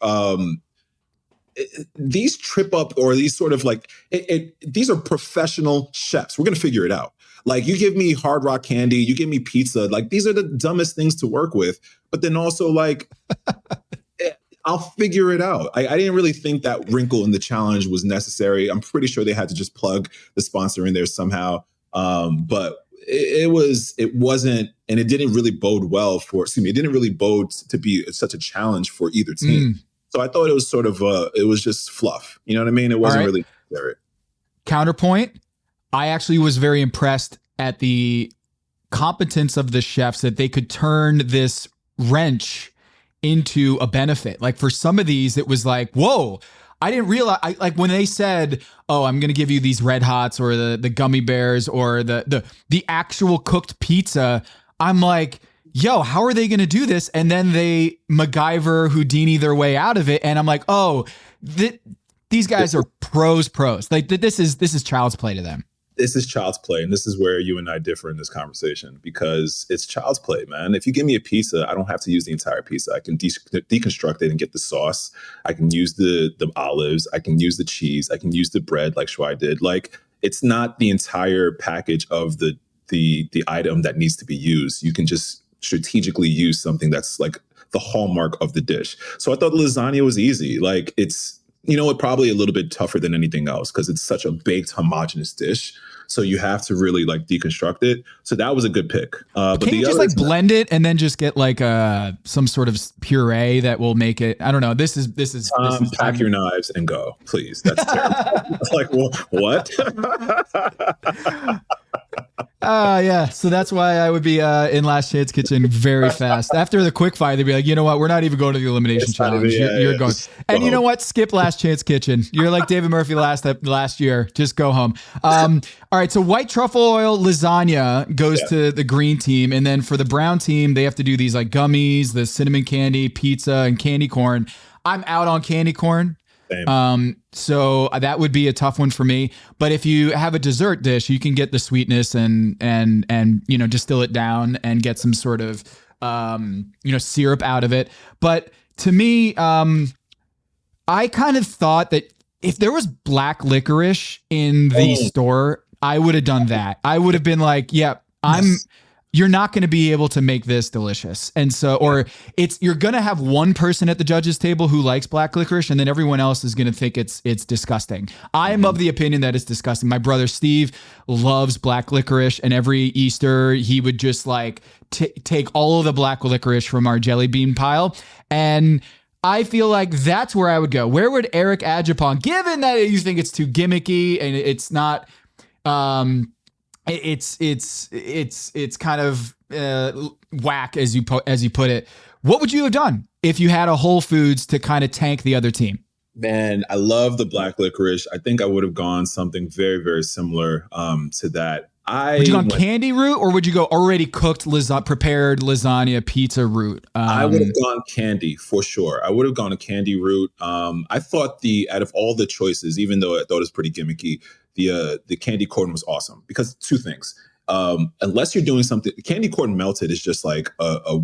these trip up or these sort of like these are professional chefs. We're gonna figure it out. Like, you give me Hard Rock candy, you give me pizza. Like, these are the dumbest things to work with. But then also like, I'll figure it out. I didn't really think that wrinkle in the challenge was necessary. I'm pretty sure they had to just plug the sponsor in there somehow. But it wasn't, and it didn't really bode well it didn't really bode to be such a challenge for either team. So I thought it was sort of, it was just fluff. You know what I mean? It wasn't really necessary. Counterpoint, I actually was very impressed at the competence of the chefs that they could turn this wrench into a benefit. Like, for some of these, it was like, whoa, I didn't realize, like when they said, "Oh, I'm going to give you these Red Hots or the gummy bears or the actual cooked pizza," I'm like, yo, how are they going to do this? And then they MacGyver Houdini their way out of it. And I'm like, oh, these guys are pros. Like, this is child's play to them. This is child's play. And this is where you and I differ in this conversation, because it's child's play, man. If you give me a pizza, I don't have to use the entire pizza. I can deconstruct it and get the sauce. I can use the olives. I can use the cheese. I can use the bread like Shuai did. Like, it's not the entire package of the item that needs to be used. You can just strategically use something that's like the hallmark of the dish. So I thought lasagna was easy. Like, it's, probably a little bit tougher than anything else because it's such a baked, homogenous dish. So you have to really like deconstruct it. So that was a good pick. But can you just like blend it and then just get like some sort of puree that will make it? I don't know. This is pack your knives and go, please. That's terrible. Like, what? Yeah. So that's why I would be in Last Chance Kitchen very fast. After the quick fire, they'd be like, you know what? We're not even going to the elimination challenge. You're going. And you know what? Skip Last Chance Kitchen. You're like David Murphy last year. Just go home. All right. So white truffle oil lasagna goes to the green team. And then for the brown team, they have to do these like gummies, the cinnamon candy, pizza, and candy corn. I'm out on candy corn. So that would be a tough one for me. But if you have a dessert dish, you can get the sweetness and distill it down and get some sort of syrup out of it. But to me, I kind of thought that if there was black licorice in the store, I would have done that. I would have been like, you're not going to be able to make this delicious. And so, you're going to have one person at the judges table who likes black licorice, and then everyone else is going to think it's disgusting. I am of the opinion that it's disgusting. My brother Steve loves black licorice, and every Easter he would just like take all of the black licorice from our jelly bean pile. And I feel like that's where I would go. Where would Eric Adjepong, given that you think it's too gimmicky and it's not, it's kind of whack as you put it. What would you have done if you had a Whole Foods to kind of tank the other team? Man, I love the black licorice. I think I would have gone something very, very similar to that. Would you go on candy route, or would you go already cooked prepared lasagna pizza route? I would have gone candy for sure. I would have gone a candy route. I thought out of all the choices, even though I thought it was pretty gimmicky, the candy corn was awesome because two things. Unless you're doing something, candy corn melted is just like a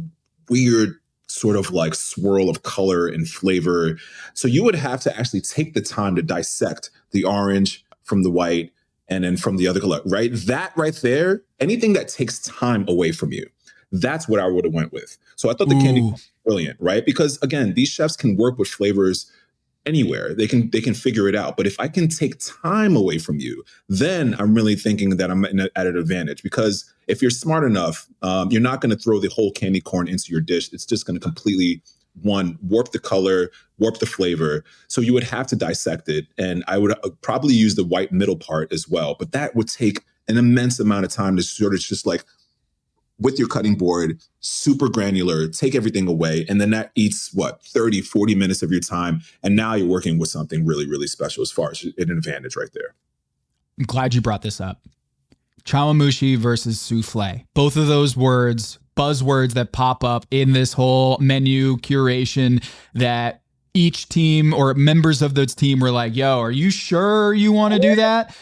weird sort of like swirl of color and flavor. So you would have to actually take the time to dissect the orange from the white and then from the other color, right? That right there, anything that takes time away from you, that's what I would have went with. So I thought the candy was brilliant, right? Because again, these chefs can work with flavors anywhere. They can figure it out. But if I can take time away from you, then I'm really thinking that I'm at an advantage. Because if you're smart enough, you're not going to throw the whole candy corn into your dish. It's just going to completely, warp the color, warp the flavor. So you would have to dissect it. And I would probably use the white middle part as well. But that would take an immense amount of time to sort of just like, with your cutting board, super granular, take everything away. And then that eats 30, 40 minutes of your time. And now you're working with something really, really special as far as an advantage right there. I'm glad you brought this up. Chawanmushi versus soufflé. Both of those buzzwords that pop up in this whole menu curation that each team or members of this team were like, yo, are you sure you want to do that?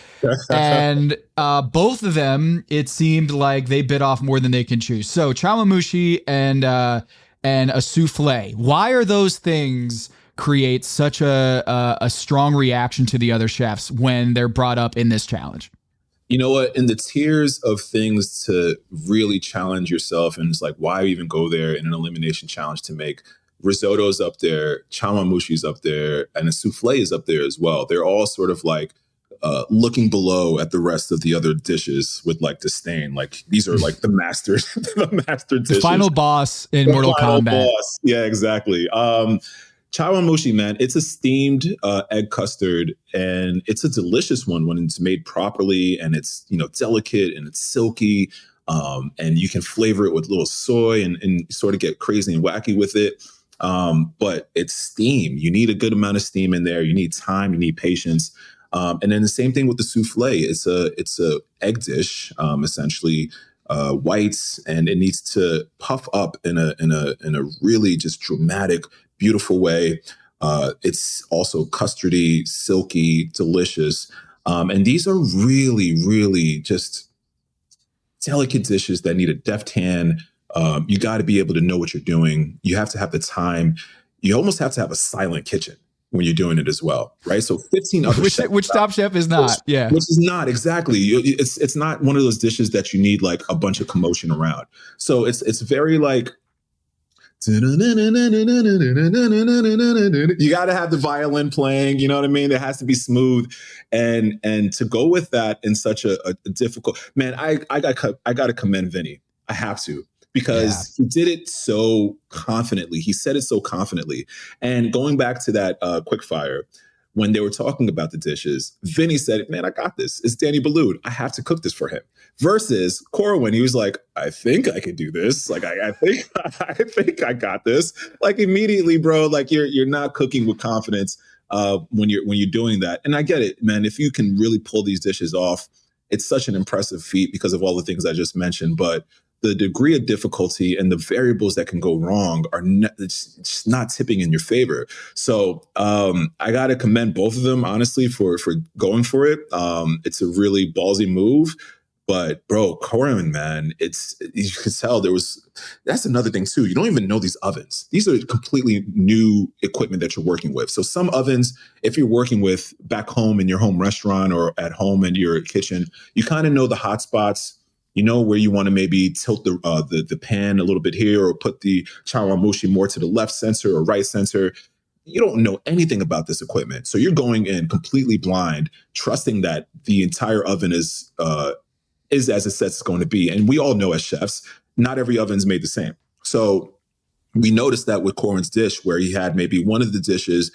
And both of them, it seemed like they bit off more than they can chew. So chawanmushi and a souffle. Why are those things create such a strong reaction to the other chefs when they're brought up in this challenge? You know what? In the tiers of things to really challenge yourself, and it's like, why even go there in an elimination challenge to make risotto's up there, chawanmushi's up there, and a souffle is up there as well. They're all sort of like looking below at the rest of the other dishes with like disdain. Like these are like the master dishes. The final boss in Mortal Kombat. Boss. Yeah, exactly. Chawanmushi, man, it's a steamed egg custard, and it's a delicious one when it's made properly, and it's delicate and it's silky, and you can flavor it with a little soy and sort of get crazy and wacky with it. But it's steam. You need a good amount of steam in there. You need time. You need patience. And then the same thing with the souffle. It's a egg dish, essentially white, and it needs to puff up in a really just dramatic, beautiful way. It's also custardy, silky, delicious. And these are really, really just delicate dishes that need a deft hand. You got to be able to know what you're doing. You have to have the time. You almost have to have a silent kitchen when you're doing it as well, right? So 15 other which Top Chef is not, which is not exactly. It's not one of those dishes that you need like a bunch of commotion around. So it's very like, you got to have the violin playing. You know what I mean? It has to be smooth, and to go with that in such a difficult, man. I got to commend Vinny. I have to. Because he did it so confidently. He said it so confidently. And going back to that quick fire, when they were talking about the dishes, Vinny said, man, I got this. It's Daniel Boulud. I have to cook this for him. Versus Corwin, he was like, I think I could do this. Like, I think I got this. Like immediately, bro, like you're not cooking with confidence when you're doing that. And I get it, man. If you can really pull these dishes off, it's such an impressive feat because of all the things I just mentioned. But the degree of difficulty and the variables that can go wrong are it's just not tipping in your favor. So I got to commend both of them, honestly, for going for it. It's a really ballsy move. But bro, Corin, man, you could tell that's another thing too. You don't even know these ovens. These are completely new equipment that you're working with. So some ovens, if you're working with back home in your home restaurant or at home in your kitchen, you kind of know the hot spots. You know where you want to maybe tilt the pan a little bit here or put the chawanmushi more to the left center or right center. You don't know anything about this equipment. So you're going in completely blind, trusting that the entire oven is as it says it's going to be. And we all know as chefs, not every oven's made the same. So we noticed that with Corin's dish where he had maybe one of the dishes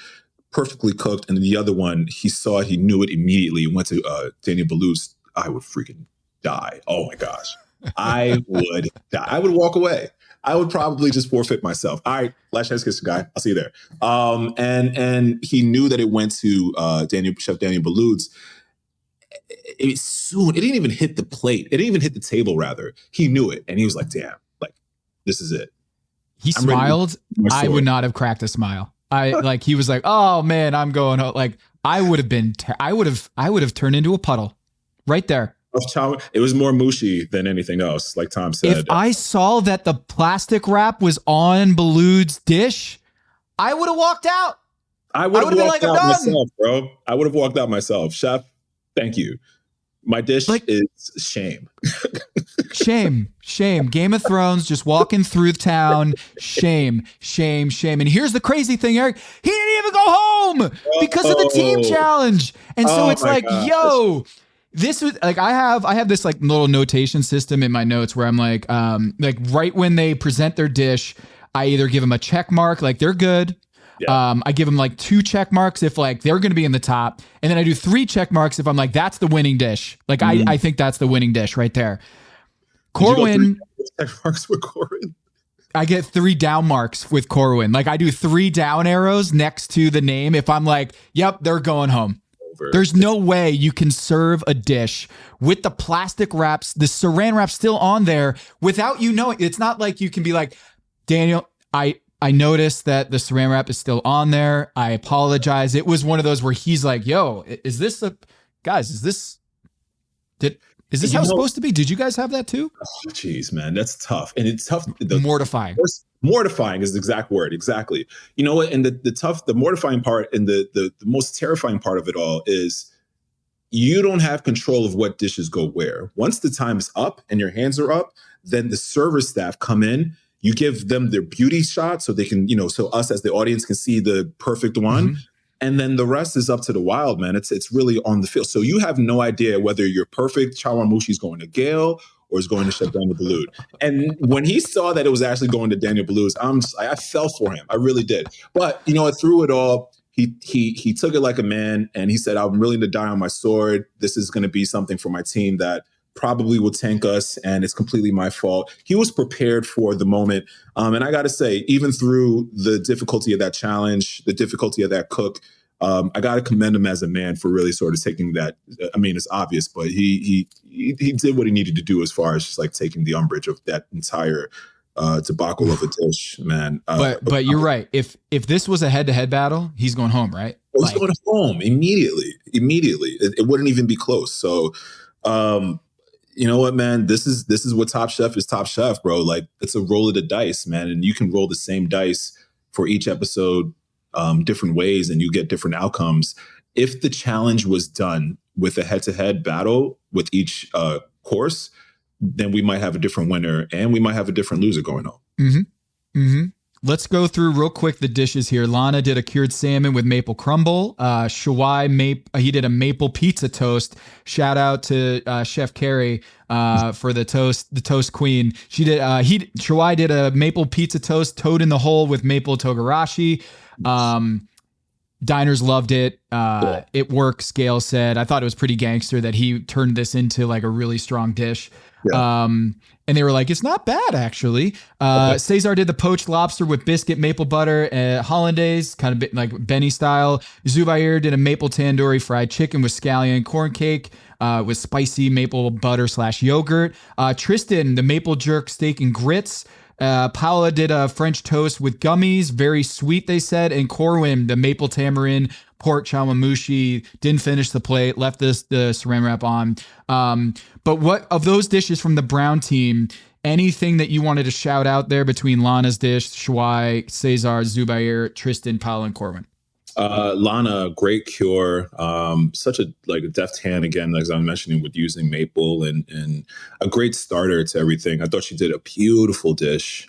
perfectly cooked and the other one, he saw it, he knew it immediately, went to Daniel Boulud's. I would freaking die. Oh my gosh. I would die. I would walk away. I would probably just forfeit myself. All right, last chance kitchen guy. I'll see you there. And he knew that it went to Chef Daniel Boulud's. It didn't even hit the plate. It didn't even hit the table, rather. He knew it. And he was like, damn, like, this is it. He smiled. I would not have cracked a smile. He was like, oh man, I'm going home. Like I would have turned into a puddle right there. It was more mushy than anything else, like Tom said. If I saw that the plastic wrap was on Boulud's dish, I would have walked out. I would have walked out myself, bro. I would have walked out myself. Chef, thank you. My dish is shame. Shame. Game of Thrones, just walking through town. Shame. And here's the crazy thing, Eric. He didn't even go home because of the team challenge. And so it's like, yo, this was like, I have this like little notation system in my notes where I'm like right when they present their dish, I either give them a check mark, like they're good. Yeah. I give them like 2 check marks if like they're going to be in the top. And then I do 3 check marks if I'm like, that's the winning dish. Like I think that's the winning dish right there. Corwin. Check marks with Corwin? I get 3 down marks with Corwin. Like I do 3 down arrows next to the name. If I'm like, yep, they're going home. There's no way you can serve a dish with the plastic wraps, the saran wrap still on there without you knowing. It's not like you can be like, Daniel, I noticed that the saran wrap is still on there. I apologize. It was one of those where he's like, yo, is this how it's supposed to be? Did you guys have that too? Oh, geez, man, that's tough. And it's tough. Mortifying. Mortifying is the exact word. Exactly. You know what? And the mortifying part and the most terrifying part of it all is you don't have control of what dishes go where. Once the time is up and your hands are up, then the service staff come in. You give them their beauty shot so they can, so us as the audience can see the perfect one. Mm-hmm. And then the rest is up to the wild, man. It's really on the field. So you have no idea whether your perfect chawanmushi is going to Gail or is going to Chef Daniel Boulud. And when he saw that it was actually going to Daniel Boulud's, I fell for him. I really did. But, through it all, he took it like a man and he said, I'm willing to die on my sword. This is going to be something for my team that probably will tank us, and it's completely my fault. He was prepared for the moment. And I got to say, even through the difficulty of that challenge, the difficulty of that cook, I got to commend him as a man for really sort of taking that. I mean, it's obvious, but he did what he needed to do as far as just like taking the umbrage of that entire debacle of a dish, man. But you're right. If this was a head-to-head battle, he's going home, right? He's going home immediately. It wouldn't even be close. So, you know what, man? This is what Top Chef is. Top Chef, bro. Like, it's a roll of the dice, man. And you can roll the same dice for each episode different ways and you get different outcomes. If the challenge was done with a head-to-head battle with each course, then we might have a different winner and we might have a different loser going on. Mm-hmm. Mm-hmm. Let's go through real quick the dishes here. Lana did a cured salmon with maple crumble. Shawai he did a maple pizza toast. Shout out to Chef Carrie for the toast queen. Shawai did a maple pizza toast, toad in the hole with maple togarashi. Diners loved it. It works, Gail said. I thought it was pretty gangster that he turned this into like a really strong dish. Yeah. And they were like, it's not bad, actually. Cesar did the poached lobster with biscuit, maple butter, hollandaise, kind of like Benny style. Zubair did a maple tandoori fried chicken with scallion corn cake with spicy maple butter / yogurt. Tristan, the maple jerk steak and grits. Paula did a French toast with gummies, very sweet, they said. And Corwin, the maple tamarind pork chawanmushi, didn't finish the plate, left the saran wrap on. But what of those dishes from the brown team, anything that you wanted to shout out there between Lana's dish, Shawai, Cesar, Zubair, Tristan, Paula, and Corwin? Lana, great cure. Such a deft hand again, as I was mentioning, with using maple and a great starter to everything. I thought she did a beautiful dish.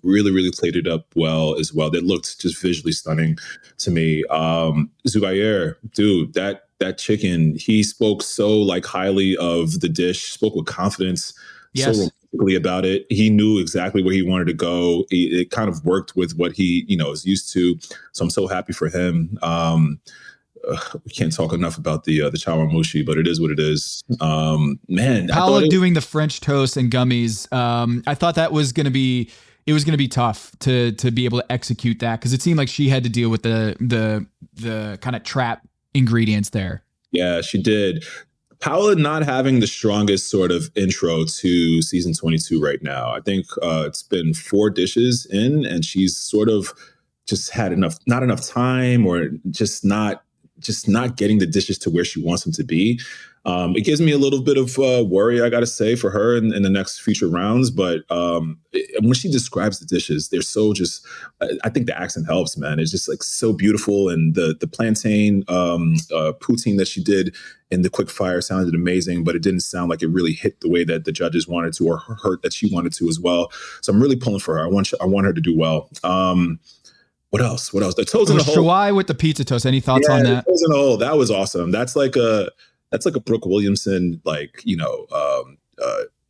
Really, really played it up well as well. That looked just visually stunning to me. Zubair, dude, that chicken, he spoke so highly of the dish, spoke with confidence. Yes. So romantically about it. He knew exactly where he wanted to go. It kind of worked with what he, is used to. So I'm so happy for him. We can't talk enough about the chawanmushi, but it is what it is. Man, Paolo doing the French toast and gummies. I thought that was going to be it was going to be tough to be able to execute that, because it seemed like she had to deal with the kind of trap ingredients there. Yeah, she did. Paola not having the strongest sort of intro to season 22 right now. I think it's been 4 dishes in, and she's sort of just had not enough time, or just not getting the dishes to where she wants them to be. It gives me a little bit of worry, I got to say, for her in the next future rounds. But when she describes the dishes, they're so just, I think the accent helps, man. It's just like so beautiful. And the plantain poutine that she did in the quick fire sounded amazing, but it didn't sound like it really hit the way that the judges wanted to, or hurt that she wanted to as well. So I'm really pulling for her. I want her to do well. What else? The toes in the hole. Shawai with the pizza toast. Any thoughts on that? The toes in the hole. That was awesome. That's like a Brooke Williamson,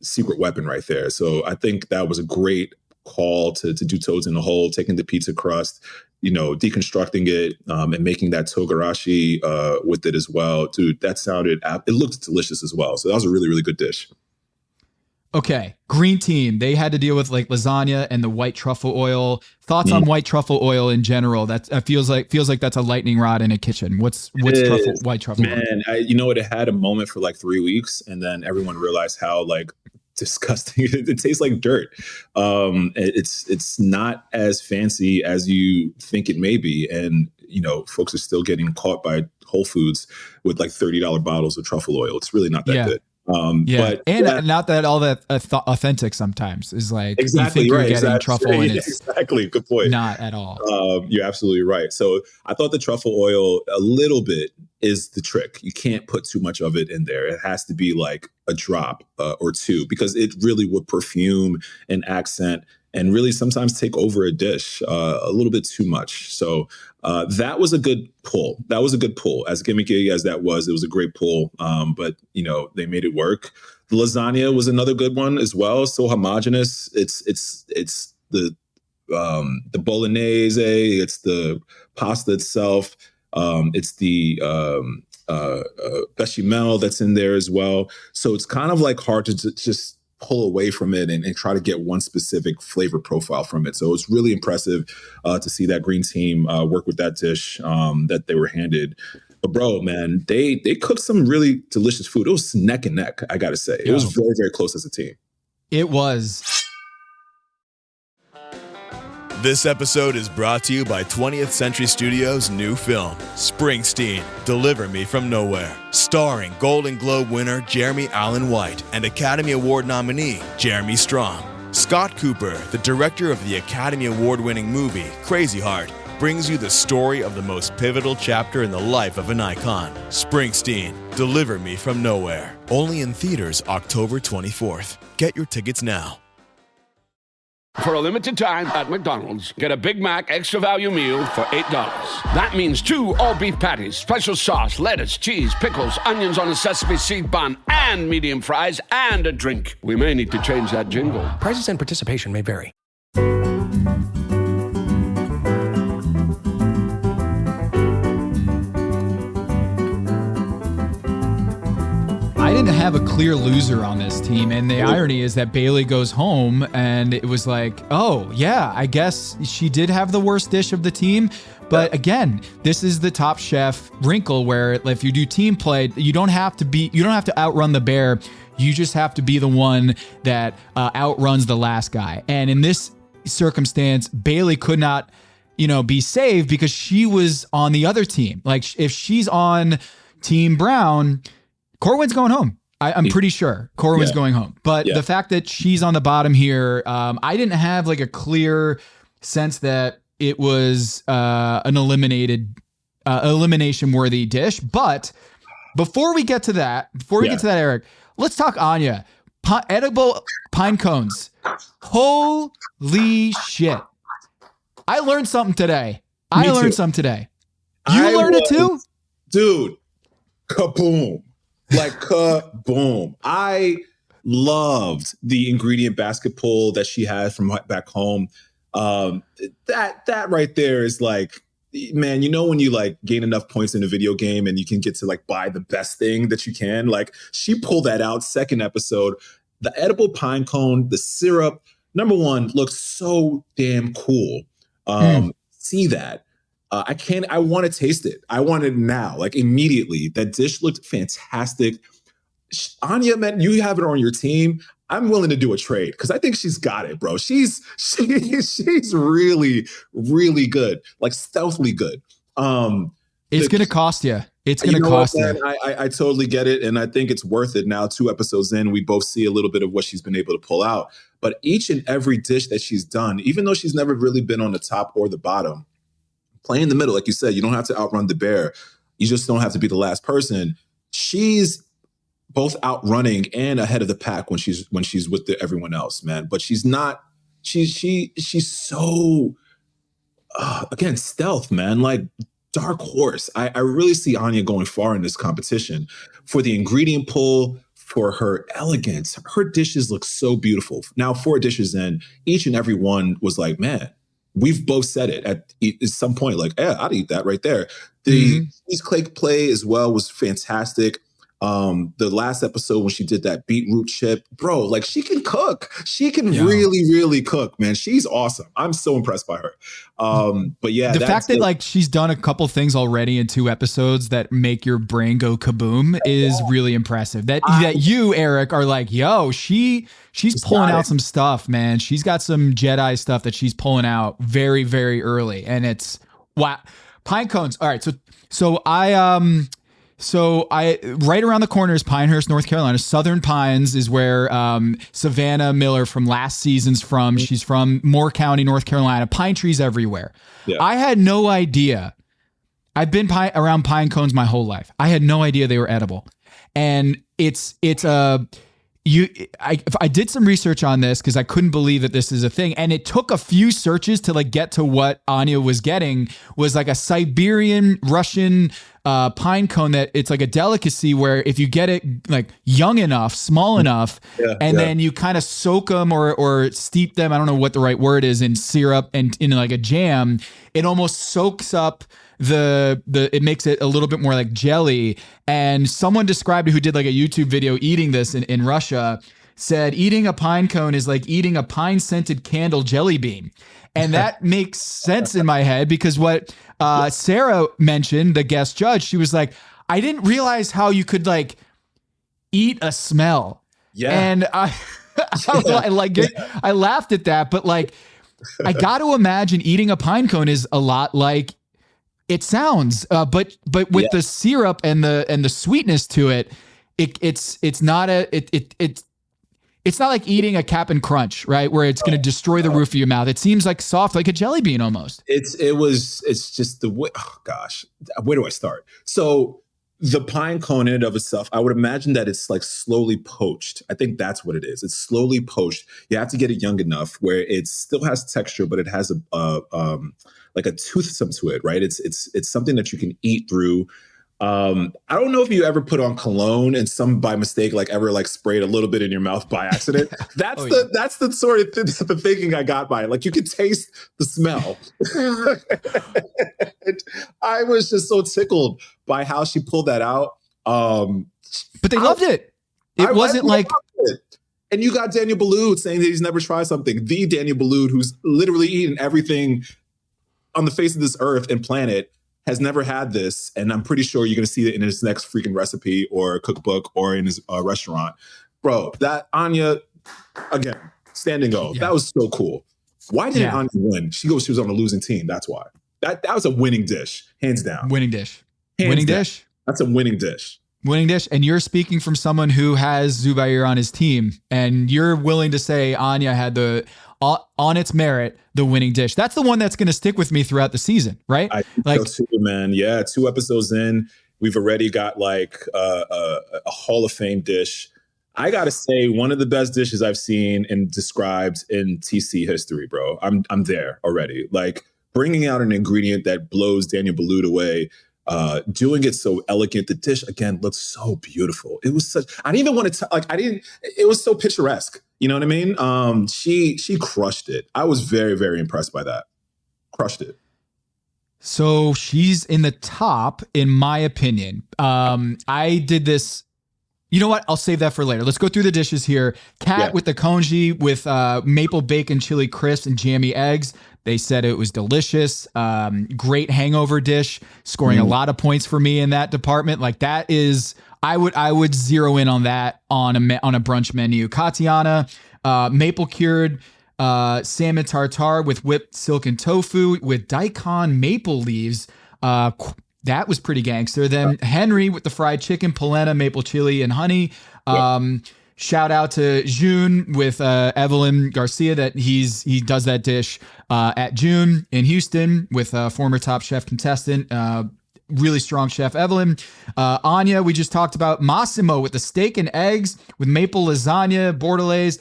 secret weapon right there. So I think that was a great call to do toes in the hole, taking the pizza crust, deconstructing it, and making that togarashi with it as well. Dude, it looked delicious as well. So that was a really, really good dish. Okay, green team. They had to deal with like lasagna and the white truffle oil. Thoughts on white truffle oil in general? That feels like that's a lightning rod in a kitchen. What's white truffle? Man, oil? It had a moment for like 3 weeks, and then everyone realized how like disgusting it tastes like dirt. It's not as fancy as you think it may be, and folks are still getting caught by Whole Foods with like $30 bottles of truffle oil. It's really not that good. But not that all that authentic sometimes is like, exactly, you think right, you're getting truffle and it's exactly, good point. Not at all. You're absolutely right. So I thought the truffle oil a little bit is the trick. You can't put too much of it in there. It has to be like a drop or two, because it really would perfume and accent and really sometimes take over a dish a little bit too much. So that was a good pull. As gimmicky as that was, it was a great pull. But they made it work. The lasagna was another good one as well. So homogenous. It's the bolognese. It's the pasta itself. It's the bechamel that's in there as well. So it's kind of like hard to just pull away from it and try to get one specific flavor profile from it. So it's really impressive to see that green team work with that dish that they were handed. But bro, man, they cooked some really delicious food. It was neck and neck, I gotta say. It was very, very close as a team. It was. This episode is brought to you by 20th Century Studios' new film, Springsteen, Deliver Me From Nowhere, starring Golden Globe winner Jeremy Allen White and Academy Award nominee Jeremy Strong. Scott Cooper, the director of the Academy Award-winning movie Crazy Heart, brings you the story of the most pivotal chapter in the life of an icon. Springsteen, Deliver Me From Nowhere. Only in theaters October 24th. Get your tickets now. For a limited time at McDonald's, get a Big Mac Extra Value Meal for $8. That means 2 all-beef patties, special sauce, lettuce, cheese, pickles, onions on a sesame seed bun, and medium fries, and a drink. We may need to change that jingle. Prices and participation may vary. I didn't have a clear loser on this team, and the irony is that Bailey goes home, and it was like, oh yeah, I guess she did have the worst dish of the team. But again, this is the Top Chef wrinkle, where if you do team play, you don't have to outrun the bear. You just have to be the one that outruns the last guy. And in this circumstance, Bailey could not, be saved because she was on the other team. Like if she's on Team Brown, Corwin's going home. I'm pretty sure Corwin's going home. But the fact that she's on the bottom here, I didn't have like a clear sense that it was an elimination worthy dish. But before we get to that, Eric, let's talk Anya. Edible pine cones. Holy shit. I learned something today. You learned it too? Dude, kaboom. Like kaboom. I loved the ingredient basket pull that she had from back home. That right there is like, man, when you like gain enough points in a video game and you can get to like buy the best thing that you can, like she pulled that out second episode. The edible pine cone, the syrup, number one, looks so damn cool. See that. I want to taste it. I want it now, like immediately. That dish looked fantastic. Anya, man, you have it on your team. I'm willing to do a trade because I think she's got it, bro. She's really, really good, like stealthily good. It's going to cost you. It's going to cost you. I totally get it. And I think it's worth it now. 2 episodes in, we both see a little bit of what she's been able to pull out. But each and every dish that she's done, even though she's never really been on the top or the bottom, play in the middle. Like you said, you don't have to outrun the bear. You just don't have to be the last person. She's both outrunning and ahead of the pack when she's with everyone else, man. But she's not, she's so, again, stealth, man. Like, dark horse. I really see Anya going far in this competition for the ingredient pull, for her elegance. Her dishes look so beautiful. Now, 4 dishes in, each and every one was like, man, we've both said it at some point, like, yeah, I'd eat that right there. The cheesecake play as well was fantastic. The last episode when she did that beetroot chip, bro, like she can cook. She can really, really cook, man. She's awesome. I'm so impressed by her. But yeah, the fact that like she's done a couple things already in 2 episodes that make your brain go kaboom is really impressive. That you, Eric, are like, yo, she's pulling out some stuff, man. She's got some Jedi stuff that she's pulling out very, very early, and it's wow. Pine cones. All right, so I right around the corner is Pinehurst, North Carolina. Southern Pines is where Savannah Miller from last season's from. She's from Moore County, North Carolina. Pine trees everywhere. Yeah. I had no idea. I've been around pine cones my whole life. I had no idea they were edible. And I did some research on this because I couldn't believe that this is a thing. And it took a few searches to like get to what Anya was getting, was like a Siberian Russian pine cone that it's like a delicacy where if you get it like young enough, small enough, then you kind of soak them or steep them, I don't know what the right word is, in syrup and in like a jam, it almost soaks up it makes it a little bit more like jelly. And someone described it who did like a YouTube video eating this in Russia, said eating a pine cone is like eating a pine scented candle jelly bean. And that makes sense in my head because what Sarah mentioned, the guest judge, she was like, I didn't realize how you could like eat a smell. Yeah. And I laughed at that, but like, I got to imagine eating a pine cone is a lot like it sounds, but with the syrup and the sweetness to it, it's not like eating a Cap'n Crunch, right? Where it's going to destroy the roof of your mouth. It seems like soft, like a jelly bean almost. It's just the way, oh gosh, where do I start? So the pine cone in and of itself, I would imagine that it's like slowly poached. I think that's what it is. It's slowly poached. You have to get it young enough where it still has texture, but it has like a toothsome to it, right? It's something that you can eat through. I don't know if you ever put on cologne and some by mistake like ever like sprayed a little bit in your mouth by accident. That's that's the sort of the thinking I got by it. Like you could taste the smell. I was just so tickled by how she pulled that out. But they loved it. It wasn't like. And you got Daniel Boulud saying that he's never tried something. The Daniel Boulud, who's literally eaten everything on the face of this earth and planet, has never had this. And I'm pretty sure you're going to see it in his next freaking recipe or cookbook or in his restaurant. Bro, that Anya, again, standing O. Yeah. That was so cool. Why didn't Anya win? She was on a losing team. That's why. That was a winning dish, hands down. Winning dish. Winning dish. That's a winning dish. Winning dish. And you're speaking from someone who has Zubair on his team, and you're willing to say Anya had on its merit, the winning dish. That's the one that's going to stick with me throughout the season, right? I think so too, man. Yeah, 2 episodes in, we've already got like a Hall of Fame dish. I got to say, one of the best dishes I've seen and described in TC history, bro. I'm there already. Like bringing out an ingredient that blows Daniel Boulud away, doing it so elegant. The dish, again, looks so beautiful. It was such, I didn't even want to, it was so picturesque. You know what I mean? She crushed it. I was very, very impressed by that. Crushed it. So she's in the top, in my opinion. I did this You know what? I'll save that for later. Let's go through the dishes here. Kat with the congee with maple bacon, chili crisps, and jammy eggs. They said it was delicious. Great hangover dish, scoring a lot of points for me in that department. Like that is, I would zero in on that on a brunch menu. Katiana, maple cured salmon tartare with whipped silken tofu with daikon maple leaves. That was pretty gangster. Then Henry with the fried chicken, polenta, maple chili, and honey. Shout out to June with Evelyn Garcia that he does that dish at June in Houston with former Top Chef contestant, really strong chef Evelyn. Anya, we just talked about. Massimo with the steak and eggs with maple lasagna, bordelaise.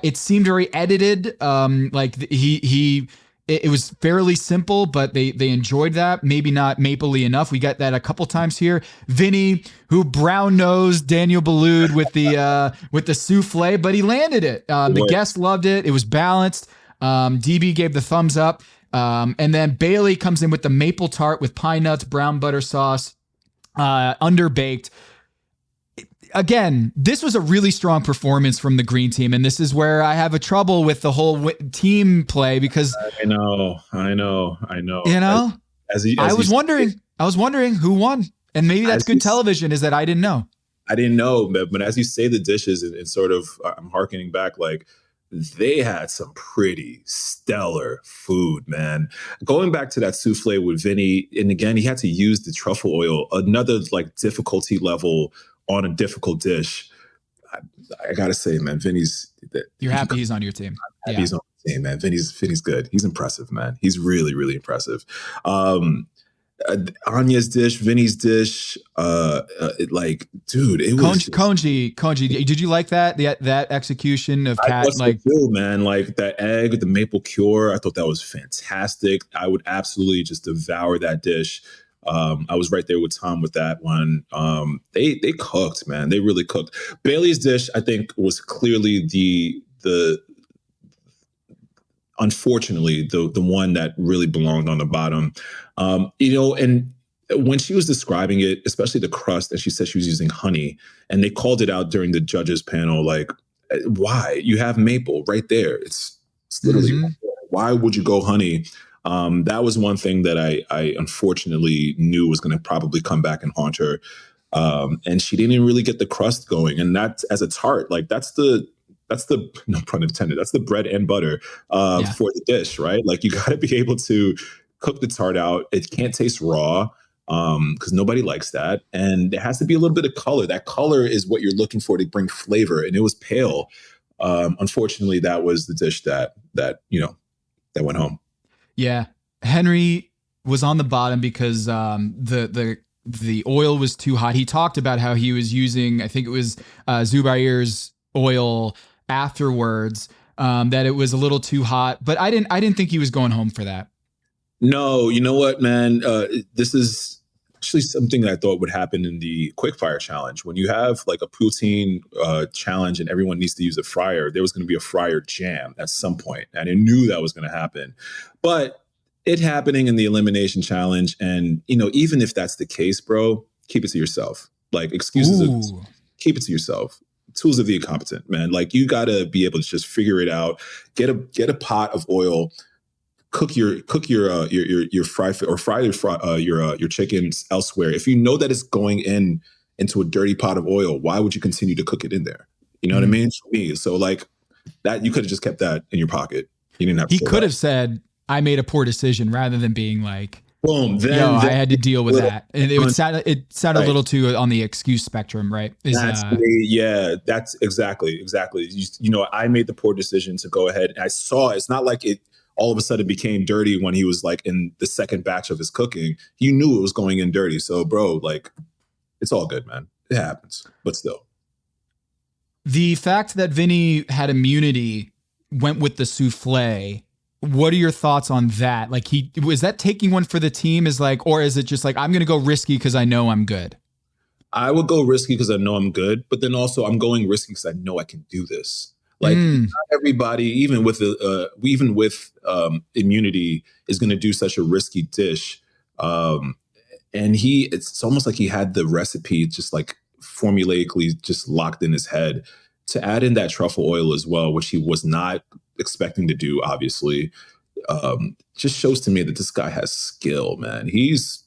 It seemed very edited. It was fairly simple, but they enjoyed that. Maybe not mapley enough. We got that a couple times here. Vinny, who brown nosed Daniel Boulud with the souffle, but he landed it. The guests loved it. It was balanced. DB gave the thumbs up. And then Bailey comes in with the maple tart with pine nuts, brown butter sauce, underbaked. Again, this was a really strong performance from the green team, and this is where I have a trouble with the whole team play because I know. You know, I was wondering who won, and maybe that's good television. Is that I didn't know. I didn't know, but as you say the dishes, and sort of, I'm hearkening back, like they had some pretty stellar food, man. Going back to that souffle with Vinny, and again, he had to use the truffle oil, another like difficulty level on a difficult dish. I gotta say, man, Vinny's. You're happy he's on your team. He's on the team, man. Vinny's good. He's impressive, man. He's really, really impressive. Anya's dish, Vinny's dish, dude, it was congee. Did you like that? That execution of Kat, man, like that egg, the maple cure. I thought that was fantastic. I would absolutely just devour that dish. I was right there with Tom with that one. They cooked, man. They really cooked. Bailey's dish, I think, was clearly the unfortunately the one that really belonged on the bottom. And when she was describing it, especially the crust, and she said she was using honey, and they called it out during the judges panel, like, why? You have maple right there. It's literally why would you go honey? That was one thing that I unfortunately knew was going to probably come back and haunt her. And she didn't even really get the crust going. And that, as a tart, like that's the no pun intended, that's the bread and butter for the dish, right? Like you got to be able to cook the tart out. It can't taste raw because nobody likes that. And there has to be a little bit of color. That color is what you're looking for to bring flavor. And it was pale. Unfortunately, that was the dish that went home. Yeah. Henry was on the bottom because the oil was too hot. He talked about how he was using, I think it was Zubair's oil afterwards, that it was a little too hot. But I didn't think he was going home for that. No, you know what, man? This is actually something that I thought would happen in the quickfire challenge. When you have like a poutine challenge and everyone needs to use a fryer, there was going to be a fryer jam at some point. And I knew that was going to happen. But it happening in the elimination challenge, and even if that's the case, bro, keep it to yourself. Like excuses, keep it to yourself. Tools of the incompetent, man. Like you got to be able to just figure it out. Get a pot of oil. Cook your your chickens elsewhere. If you know that it's going into a dirty pot of oil, why would you continue to cook it in there? You know what I mean? For me, so like that, you could have just kept that in your pocket. You didn't have to. He could have said, "I made a poor decision," rather than being like, "Boom." I had to deal with that, and it sounded right. A little too on the excuse spectrum, right? That's exactly. I made the poor decision to go ahead, and I saw it's not like it all of a sudden became dirty when he was like in the second batch of his cooking. You knew it was going in dirty. So bro, like it's all good, man. It happens, but still. The fact that Vinny had immunity went with the souffle. What are your thoughts on that? Like was that taking one for the team or is it just like, I'm going to go risky because I know I'm good? I would go risky because I know I'm good, but then also I'm going risky because I know I can do this. Like not everybody, even with immunity, is going to do such a risky dish. And it's almost like he had the recipe just like formulaically just locked in his head. To add in that truffle oil as well, which he was not expecting to do, obviously, just shows to me that this guy has skill, man. He's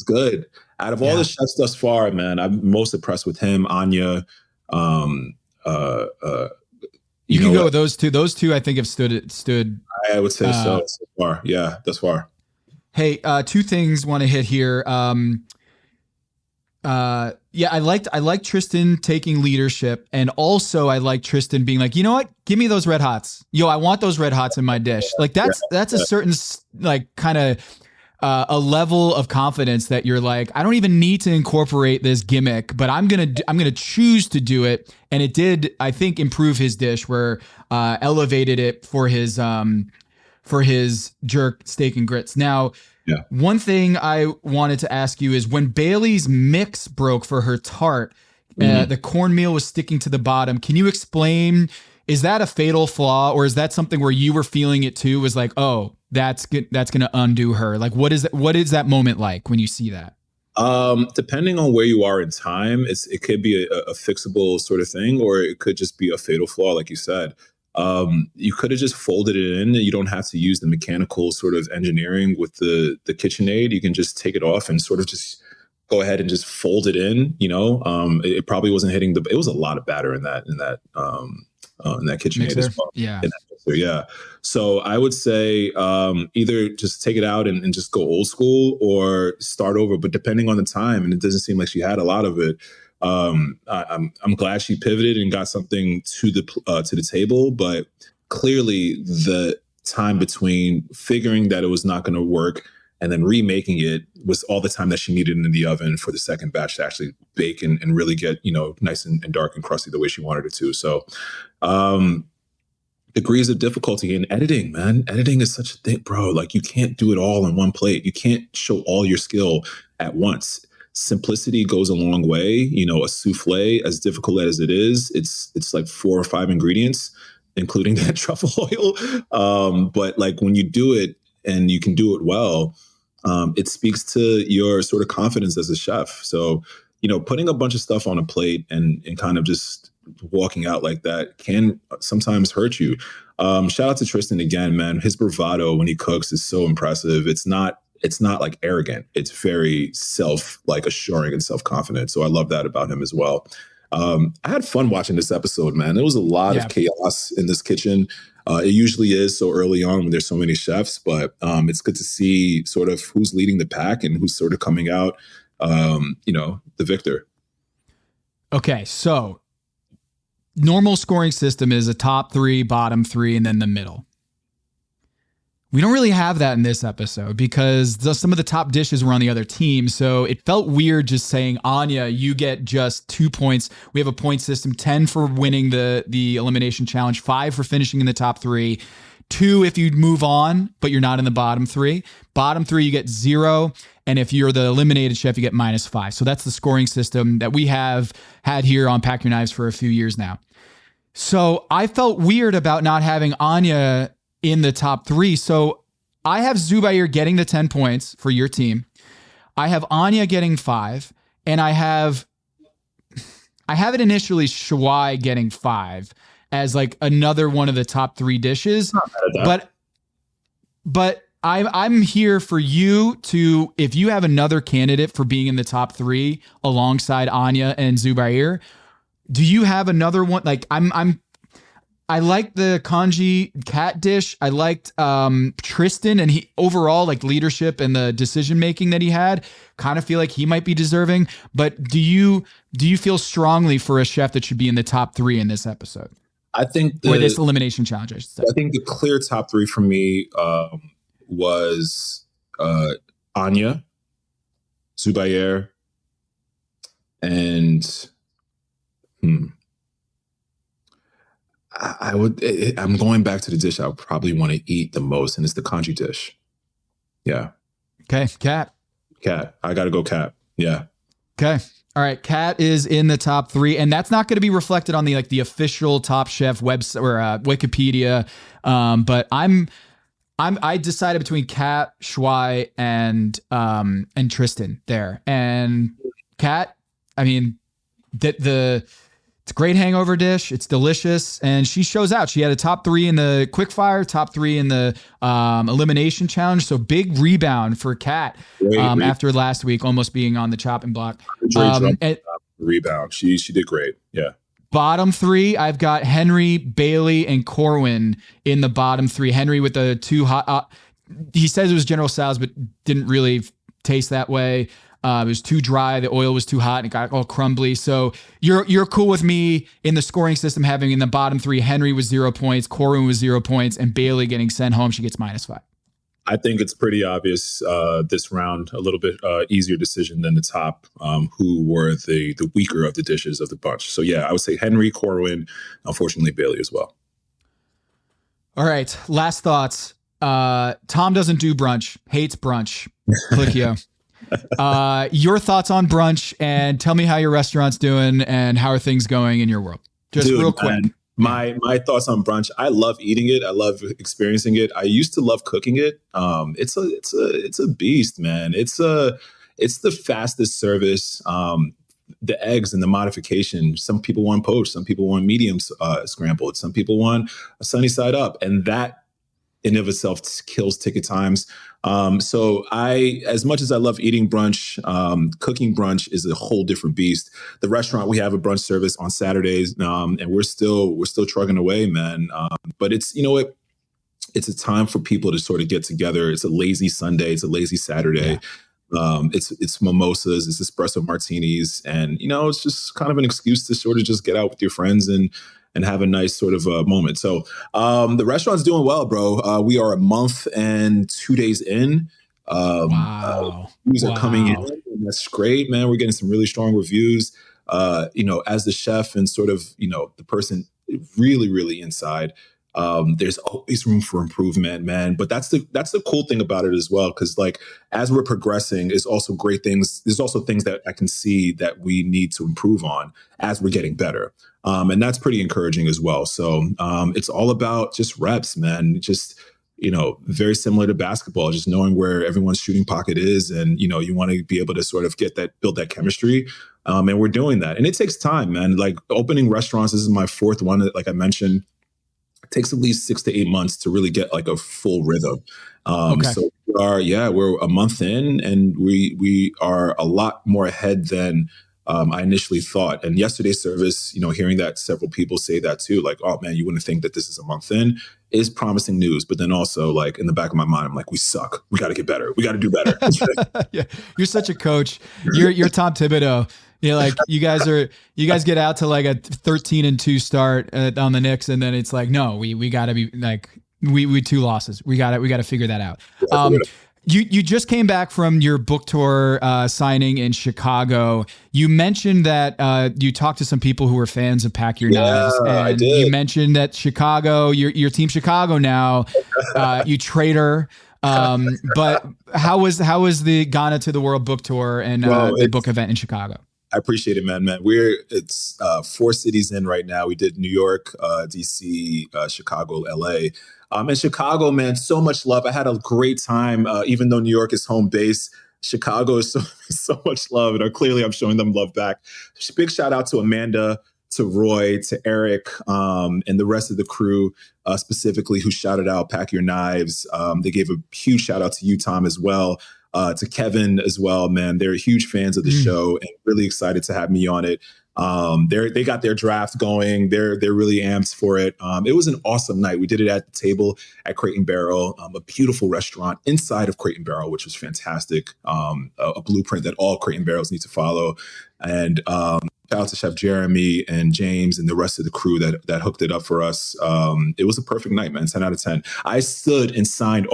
good. Out of all the chefs thus far, man, I'm most impressed with him. Anya, you can go with those two. Those two, I think, have stood. I would say so far. Yeah, thus far. Hey, two things want to hit here. I liked Tristan taking leadership, and also I like Tristan being like, you know what, give me those red hots. Yo, I want those red hots in my dish. Like that's a certain like kind of a level of confidence that you're like, I don't even need to incorporate this gimmick, but I'm gonna choose to do it, and it did, I think, improve his dish, where elevated it for his jerk steak and grits. Now. Yeah. One thing I wanted to ask you is when Bailey's mix broke for her tart, the cornmeal was sticking to the bottom. Can you explain, is that a fatal flaw, or is that something where you were feeling it too? Was like, oh, that's good, that's going to undo her. Like, what is that moment like when you see that? Depending on where you are in time, it could be a fixable sort of thing, or it could just be a fatal flaw, like you said. You could have just folded it in. You don't have to use the mechanical sort of engineering with the KitchenAid. You can just take it off and sort of just go ahead and just fold it in. It probably wasn't hitting it was a lot of batter in that KitchenAid as well. Yeah. Yeah. So I would say either just take it out and just go old school, or start over. But depending on the time, and it doesn't seem like she had a lot of it. I'm glad she pivoted and got something to the table, but clearly the time between figuring that it was not going to work and then remaking it was all the time that she needed in the oven for the second batch to actually bake and really get, nice and dark and crusty the way she wanted it to. So, degrees of difficulty in editing, man. Editing is such a thing, bro. Like, you can't do it all on one plate. You can't show all your skill at once. Simplicity goes a long way. A soufflé, as difficult as it is, it's like 4 or 5 ingredients, including that truffle oil. But like, when you do it and you can do it well, it speaks to your sort of confidence as a chef. So, putting a bunch of stuff on a plate and kind of just walking out like that can sometimes hurt you. Shout out to Tristan again, man. His bravado when he cooks is so impressive. It's not like arrogant. It's very assuring and self-confident. So I love that about him as well. I had fun watching this episode, man. There was a lot of chaos in this kitchen. It usually is so early on when there's so many chefs, but it's good to see sort of who's leading the pack and who's sort of coming out, the victor. Okay, so normal scoring system is a top 3, bottom 3, and then the middle. We don't really have that in this episode because some of the top dishes were on the other team. So it felt weird just saying, Anya, you get just 2 points. We have a point system, 10 for winning the elimination challenge, 5 for finishing in the top 3, 2 if you move on, but you're not in the bottom 3. Bottom 3, you get 0. And if you're the eliminated chef, you get -5. So that's the scoring system that we have had here on Pack Your Knives for a few years now. So I felt weird about not having Anya in the top 3. So I have Zubair getting the 10 points for your team. I have Anya getting 5, and I have it initially Shawai getting 5 as like another one of the top 3 dishes. But I'm here for you to, if you have another candidate for being in the top 3 alongside Anya and Zubair, do you have another one? Like I liked the kanji cat dish. I liked Tristan, and he overall, like, leadership and the decision making that he had. Kind of feel like he might be deserving. But do you feel strongly for a chef that should be in the top 3 in this episode? I think or this elimination challenge, I should say. I think the clear top 3 for me was Anya, Zubair, and I'm going back to the dish I would probably want to eat the most, and it's the kanji dish. Yeah. Okay, Cat. I got to go Cat. Yeah. Okay. All right, Cat is in the top 3, and that's not going to be reflected on the official Top Chef website or Wikipedia. But I decided between Cat, Shuai, and Tristan there. And Cat, I mean, it's a great hangover dish. It's delicious. And she shows out. She had a top 3 in the quickfire, top 3 in the elimination challenge. So big rebound for Kat after last week, almost being on the chopping block. Rebound. She did great. Yeah. Bottom 3, I've got Henry, Bailey, and Corwin in the bottom 3. Henry with the 2 hot. He says it was General Tso's, but didn't really taste that way. It was too dry. The oil was too hot and it got all crumbly. So you're cool with me in the scoring system having in the bottom 3, Henry with 0 points, Corwin with 0 points, and Bailey getting sent home. She gets -5. I think it's pretty obvious this round, a little bit easier decision than the top, who were the weaker of the dishes of the bunch. So yeah, I would say Henry, Corwin, unfortunately Bailey as well. All right, last thoughts. Tom doesn't do brunch, hates brunch. Clickio. Your thoughts on brunch, and tell me how your restaurant's doing and how are things going in your world. Just real quick. Man, my thoughts on brunch. I love eating it. I love experiencing it. I used to love cooking it. It's a beast, man. It's the fastest service. The eggs and the modification. Some people want poached. Some people want medium scrambled. Some people want a sunny side up, and that in of itself kills ticket times. So as much as I love eating brunch, cooking brunch is a whole different beast. The restaurant, we have a brunch service on Saturdays, and we're still trugging away, man. But it's, you know what? It's a time for people to sort of get together. It's a lazy Sunday. It's a lazy Saturday. Yeah. It's mimosas, it's espresso martinis, and, you know, it's just kind of an excuse to sort of just get out with your friends and have a nice sort of moment. So the restaurant's doing well, bro. We are a month and 2 days in. Wow. Reviews are coming in. And that's great, man. We're getting some really strong reviews. You know, as the chef and sort of, you know, the person really, really inside, there's always room for improvement, man. But that's the cool thing about it as well. Cause like, as we're progressing, there's also great things. There's also things that I can see that we need to improve on as we're getting better. And that's pretty encouraging as well. So it's all about just reps, man. Just, you know, very similar to basketball, just knowing where everyone's shooting pocket is. And, you know, you want to be able to sort of build that chemistry. And we're doing that. And it takes time, man. Like opening restaurants, this is my 4th one, like I mentioned. It takes at least 6 to 8 months to really get like a full rhythm. So we're a month in, and we are a lot more ahead than I initially thought. And yesterday's service, you know, hearing that several people say that too, like, oh man, you wouldn't think that this is a month in, is promising news. But then also, like, in the back of my mind, I'm like, we suck. We got to get better. We got to do better. Yeah, you're such a coach. You're Tom Thibodeau. You know, like you guys get out to like a 13-2 start on the Knicks, and then it's like, no, we got to be like, we 2 losses. We got to figure that out. You just came back from your book tour signing in Chicago. You mentioned that you talked to some people who were fans of Pack Your Knives, and I did. You mentioned that Chicago, your team Chicago now, you traitor. But how was the Ghana to the World book tour and the book event in Chicago? I appreciate it, man. It's 4 cities in right now. We did New York, DC, Chicago, LA. And Chicago, man, so much love. I had a great time, even though New York is home base. Chicago is so much love, and clearly I'm showing them love back. Big shout out to Amanda, to Roy, to Eric, and the rest of the crew, specifically who shouted out Pack Your Knives. They gave a huge shout out to you, Tom, as well. To Kevin as well, man. They're huge fans of the show and really excited to have me on it. They got their draft going. They're really amped for it. It was an awesome night. We did it at the table at Crate and Barrel, a beautiful restaurant inside of Crate and Barrel, which was fantastic. A blueprint that all Crate and Barrels need to follow. And shout out to Chef Jeremy and James and the rest of the crew that hooked it up for us. It was a perfect night, man. 10 out of 10. I stood and signed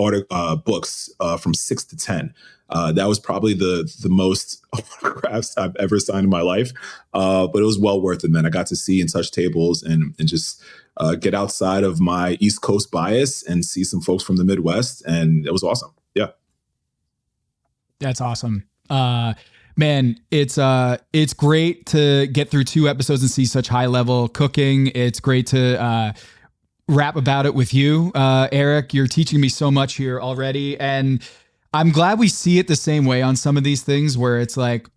books from 6 to 10. That was probably the most autographs I've ever signed in my life. But it was well worth it, man. I got to see and touch tables and just get outside of my East Coast bias and see some folks from the Midwest. And it was awesome. Yeah. That's awesome. Man, it's great to get through 2 episodes and see such high level cooking. It's great to rap about it with you, Eric. You're teaching me so much here already, and I'm glad we see it the same way on some of these things where it's like,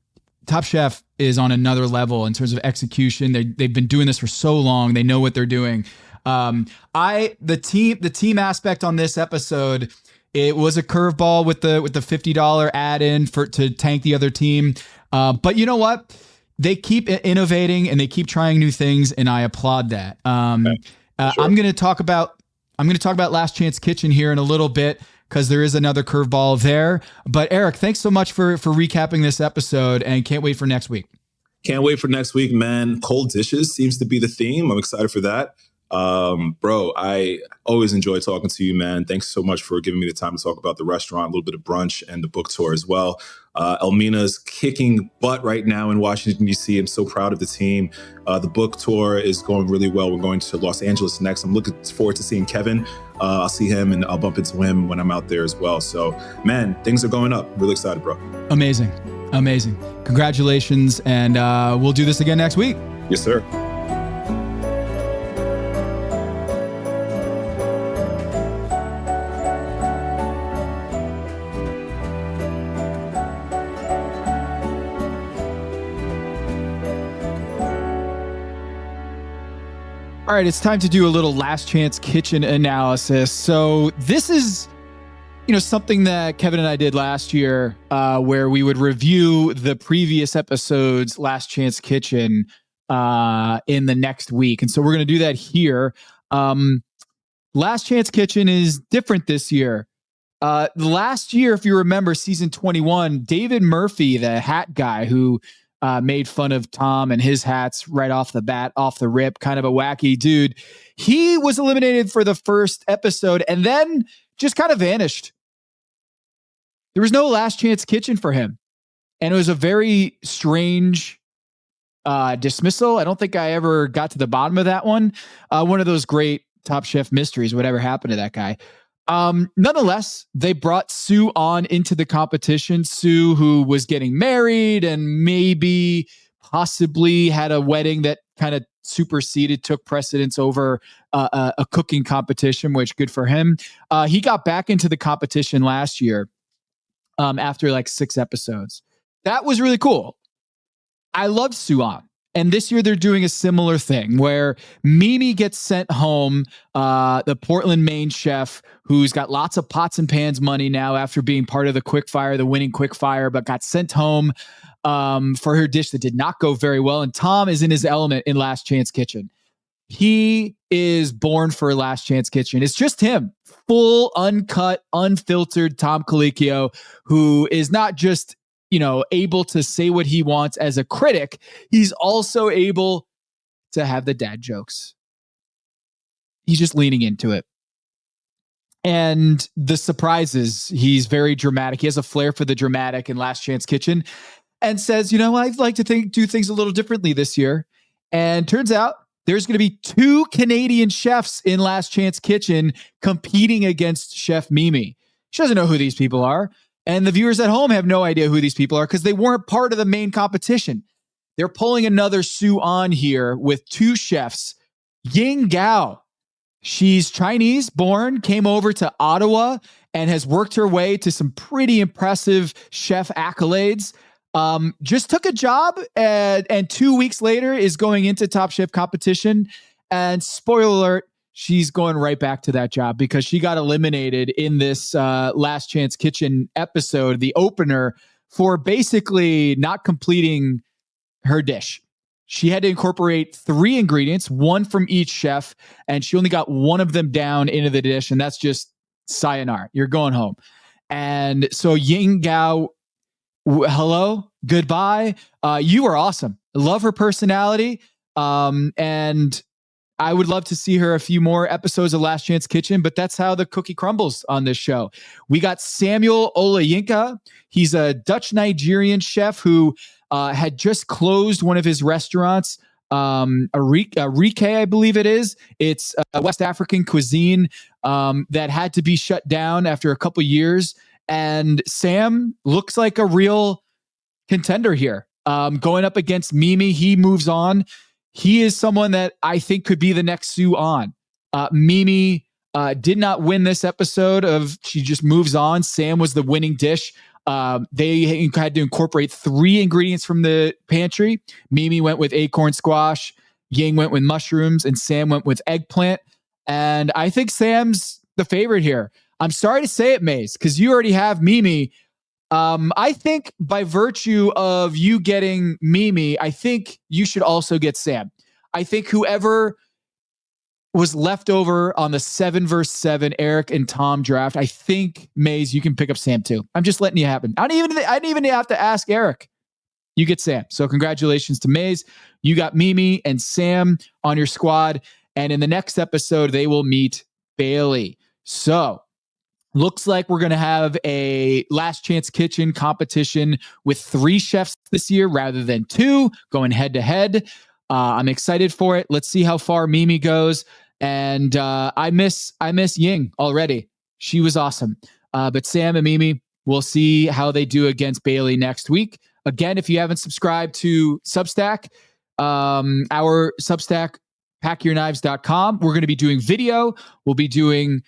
Top Chef, is on another level in terms of execution. They've been doing this for so long. They know what they're doing. The team aspect on this episode, it was a curveball with the $50 add-in to tank the other team. But you know what? They keep innovating and they keep trying new things, and I applaud that. Sure. I'm going to talk about Last Chance Kitchen here in a little bit, because there is another curveball there. But Eric, thanks so much for recapping this episode, and can't wait for next week. Can't wait for next week, man. Cold dishes seems to be the theme. I'm excited for that. Bro, I always enjoy talking to you, man. Thanks so much for giving me the time to talk about the restaurant, a little bit of brunch, and the book tour as well. Elmina's kicking butt right now in Washington, D.C. I'm so proud of the team. The book tour is going really well. We're going to Los Angeles next. I'm looking forward to seeing Kevin. I'll see him and I'll bump into him when I'm out there as well. So, man, things are going up. Really excited, bro. Amazing. Congratulations. And we'll do this again next week. Yes, sir. All right, it's time to do a little Last Chance Kitchen analysis. So this is, something that Kevin and I did last year, where we would review the previous episode's Last Chance Kitchen in the next week. And so we're going to do that here. Last Chance Kitchen is different this year. Last year, if you remember, season 21, David Murphy, the hat guy who made fun of Tom and his hats right off the bat, off the rip, kind of a wacky dude. He was eliminated for the first episode and then just kind of vanished. There was no Last Chance Kitchen for him. And it was a very strange dismissal. I don't think I ever got to the bottom of that one. One of those great Top Chef mysteries, whatever happened to that guy. Nonetheless, they brought Sue on into the competition. Sue, who was getting married and maybe possibly had a wedding that kind of took precedence over a cooking competition, which good for him. He got back into the competition last year after like 6 episodes. That was really cool. I loved Sue on. And this year they're doing a similar thing where Mimi gets sent home, the Portland, Maine chef, who's got lots of pots and pans money now after being part of the winning quickfire, but got sent home for her dish that did not go very well. And Tom is in his element in Last Chance Kitchen. He is born for Last Chance Kitchen. It's just him, full, uncut, unfiltered Tom Colicchio, who is not just able to say what he wants as a critic. He's also able to have the dad jokes. He's just leaning into it. And the surprises, he's very dramatic. He has a flair for the dramatic in Last Chance Kitchen and says, I'd like to do things a little differently this year. And turns out there's going to be 2 Canadian chefs in Last Chance Kitchen competing against Chef Mimi. She doesn't know who these people are. And the viewers at home have no idea who these people are because they weren't part of the main competition. They're pulling another Sue on here with 2 chefs. Ying Gao. She's Chinese born, came over to Ottawa, and has worked her way to some pretty impressive chef accolades. Just took a job and 2 weeks later is going into Top Chef competition. And spoiler alert, she's going right back to that job because she got eliminated in this Last Chance Kitchen episode, the opener, for basically not completing her dish. She had to incorporate 3 ingredients, 1 from each chef, and she only got 1 of them down into the dish, and that's just sayonara. You're going home. And so Ying Gao, hello, goodbye. You are awesome. Love her personality, and I would love to see her a few more episodes of Last Chance Kitchen, but that's how the cookie crumbles on this show. We got Samuel Olayinka. He's a Dutch-Nigerian chef who had just closed one of his restaurants, Arike, I believe it is. It's a West African cuisine that had to be shut down after a couple years. And Sam looks like a real contender here. Going up against Mimi, he moves on. He is someone that I think could be the next Sue on. Mimi did not win this episode she just moves on. Sam was the winning dish. They had to incorporate 3 ingredients from the pantry. Mimi went with acorn squash, Ying went with mushrooms, and Sam went with eggplant. And I think Sam's the favorite here. I'm sorry to say it, Maze, because you already have Mimi. I think by virtue of you getting Mimi, I think you should also get Sam. I think whoever was left over on the 7 versus 7 Eric and Tom draft, I think, Maze, you can pick up Sam too. I'm just letting you happen. I didn't even have to ask Eric. You get Sam. So congratulations to Maze. You got Mimi and Sam on your squad. And in the next episode, they will meet Bailey. So looks like we're going to have a Last Chance Kitchen competition with 3 chefs this year rather than 2, going head to head. I'm excited for it. Let's see how far Mimi goes. And I miss Ying already. She was awesome. But Sam and Mimi, we'll see how they do against Bailey next week. Again, if you haven't subscribed to Substack, our Substack, packyourknives.com, we're going to be doing video. We'll be doing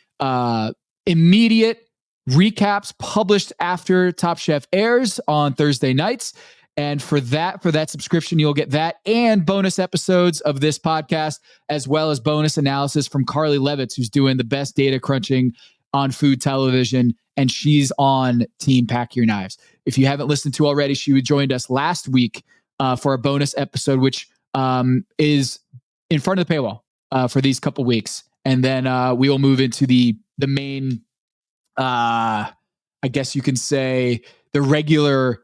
immediate recaps published after Top Chef airs on Thursday nights. And for that subscription, you'll get that and bonus episodes of this podcast, as well as bonus analysis from Carly Levitz, who's doing the best data crunching on food television. And she's on Team Pack Your Knives. If you haven't listened to already, she joined us last week for a bonus episode, which is in front of the paywall for these couple weeks. And then we will move into the main, I guess you can say, the regular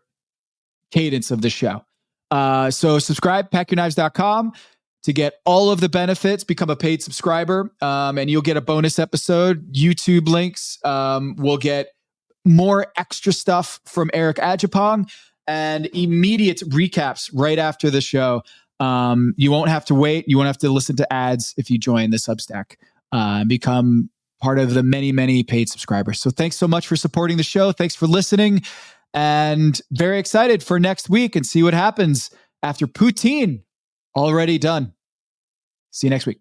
cadence of the show. So subscribe, packyourknives.com to get all of the benefits, become a paid subscriber, and you'll get a bonus episode, YouTube links. We'll get more extra stuff from Eric Adjepong and immediate recaps right after the show. You won't have to wait. You won't have to listen to ads if you join the Substack. Become part of the many, many paid subscribers. So thanks so much for supporting the show. Thanks for listening. And very excited for next week and see what happens after poutine already done. See you next week.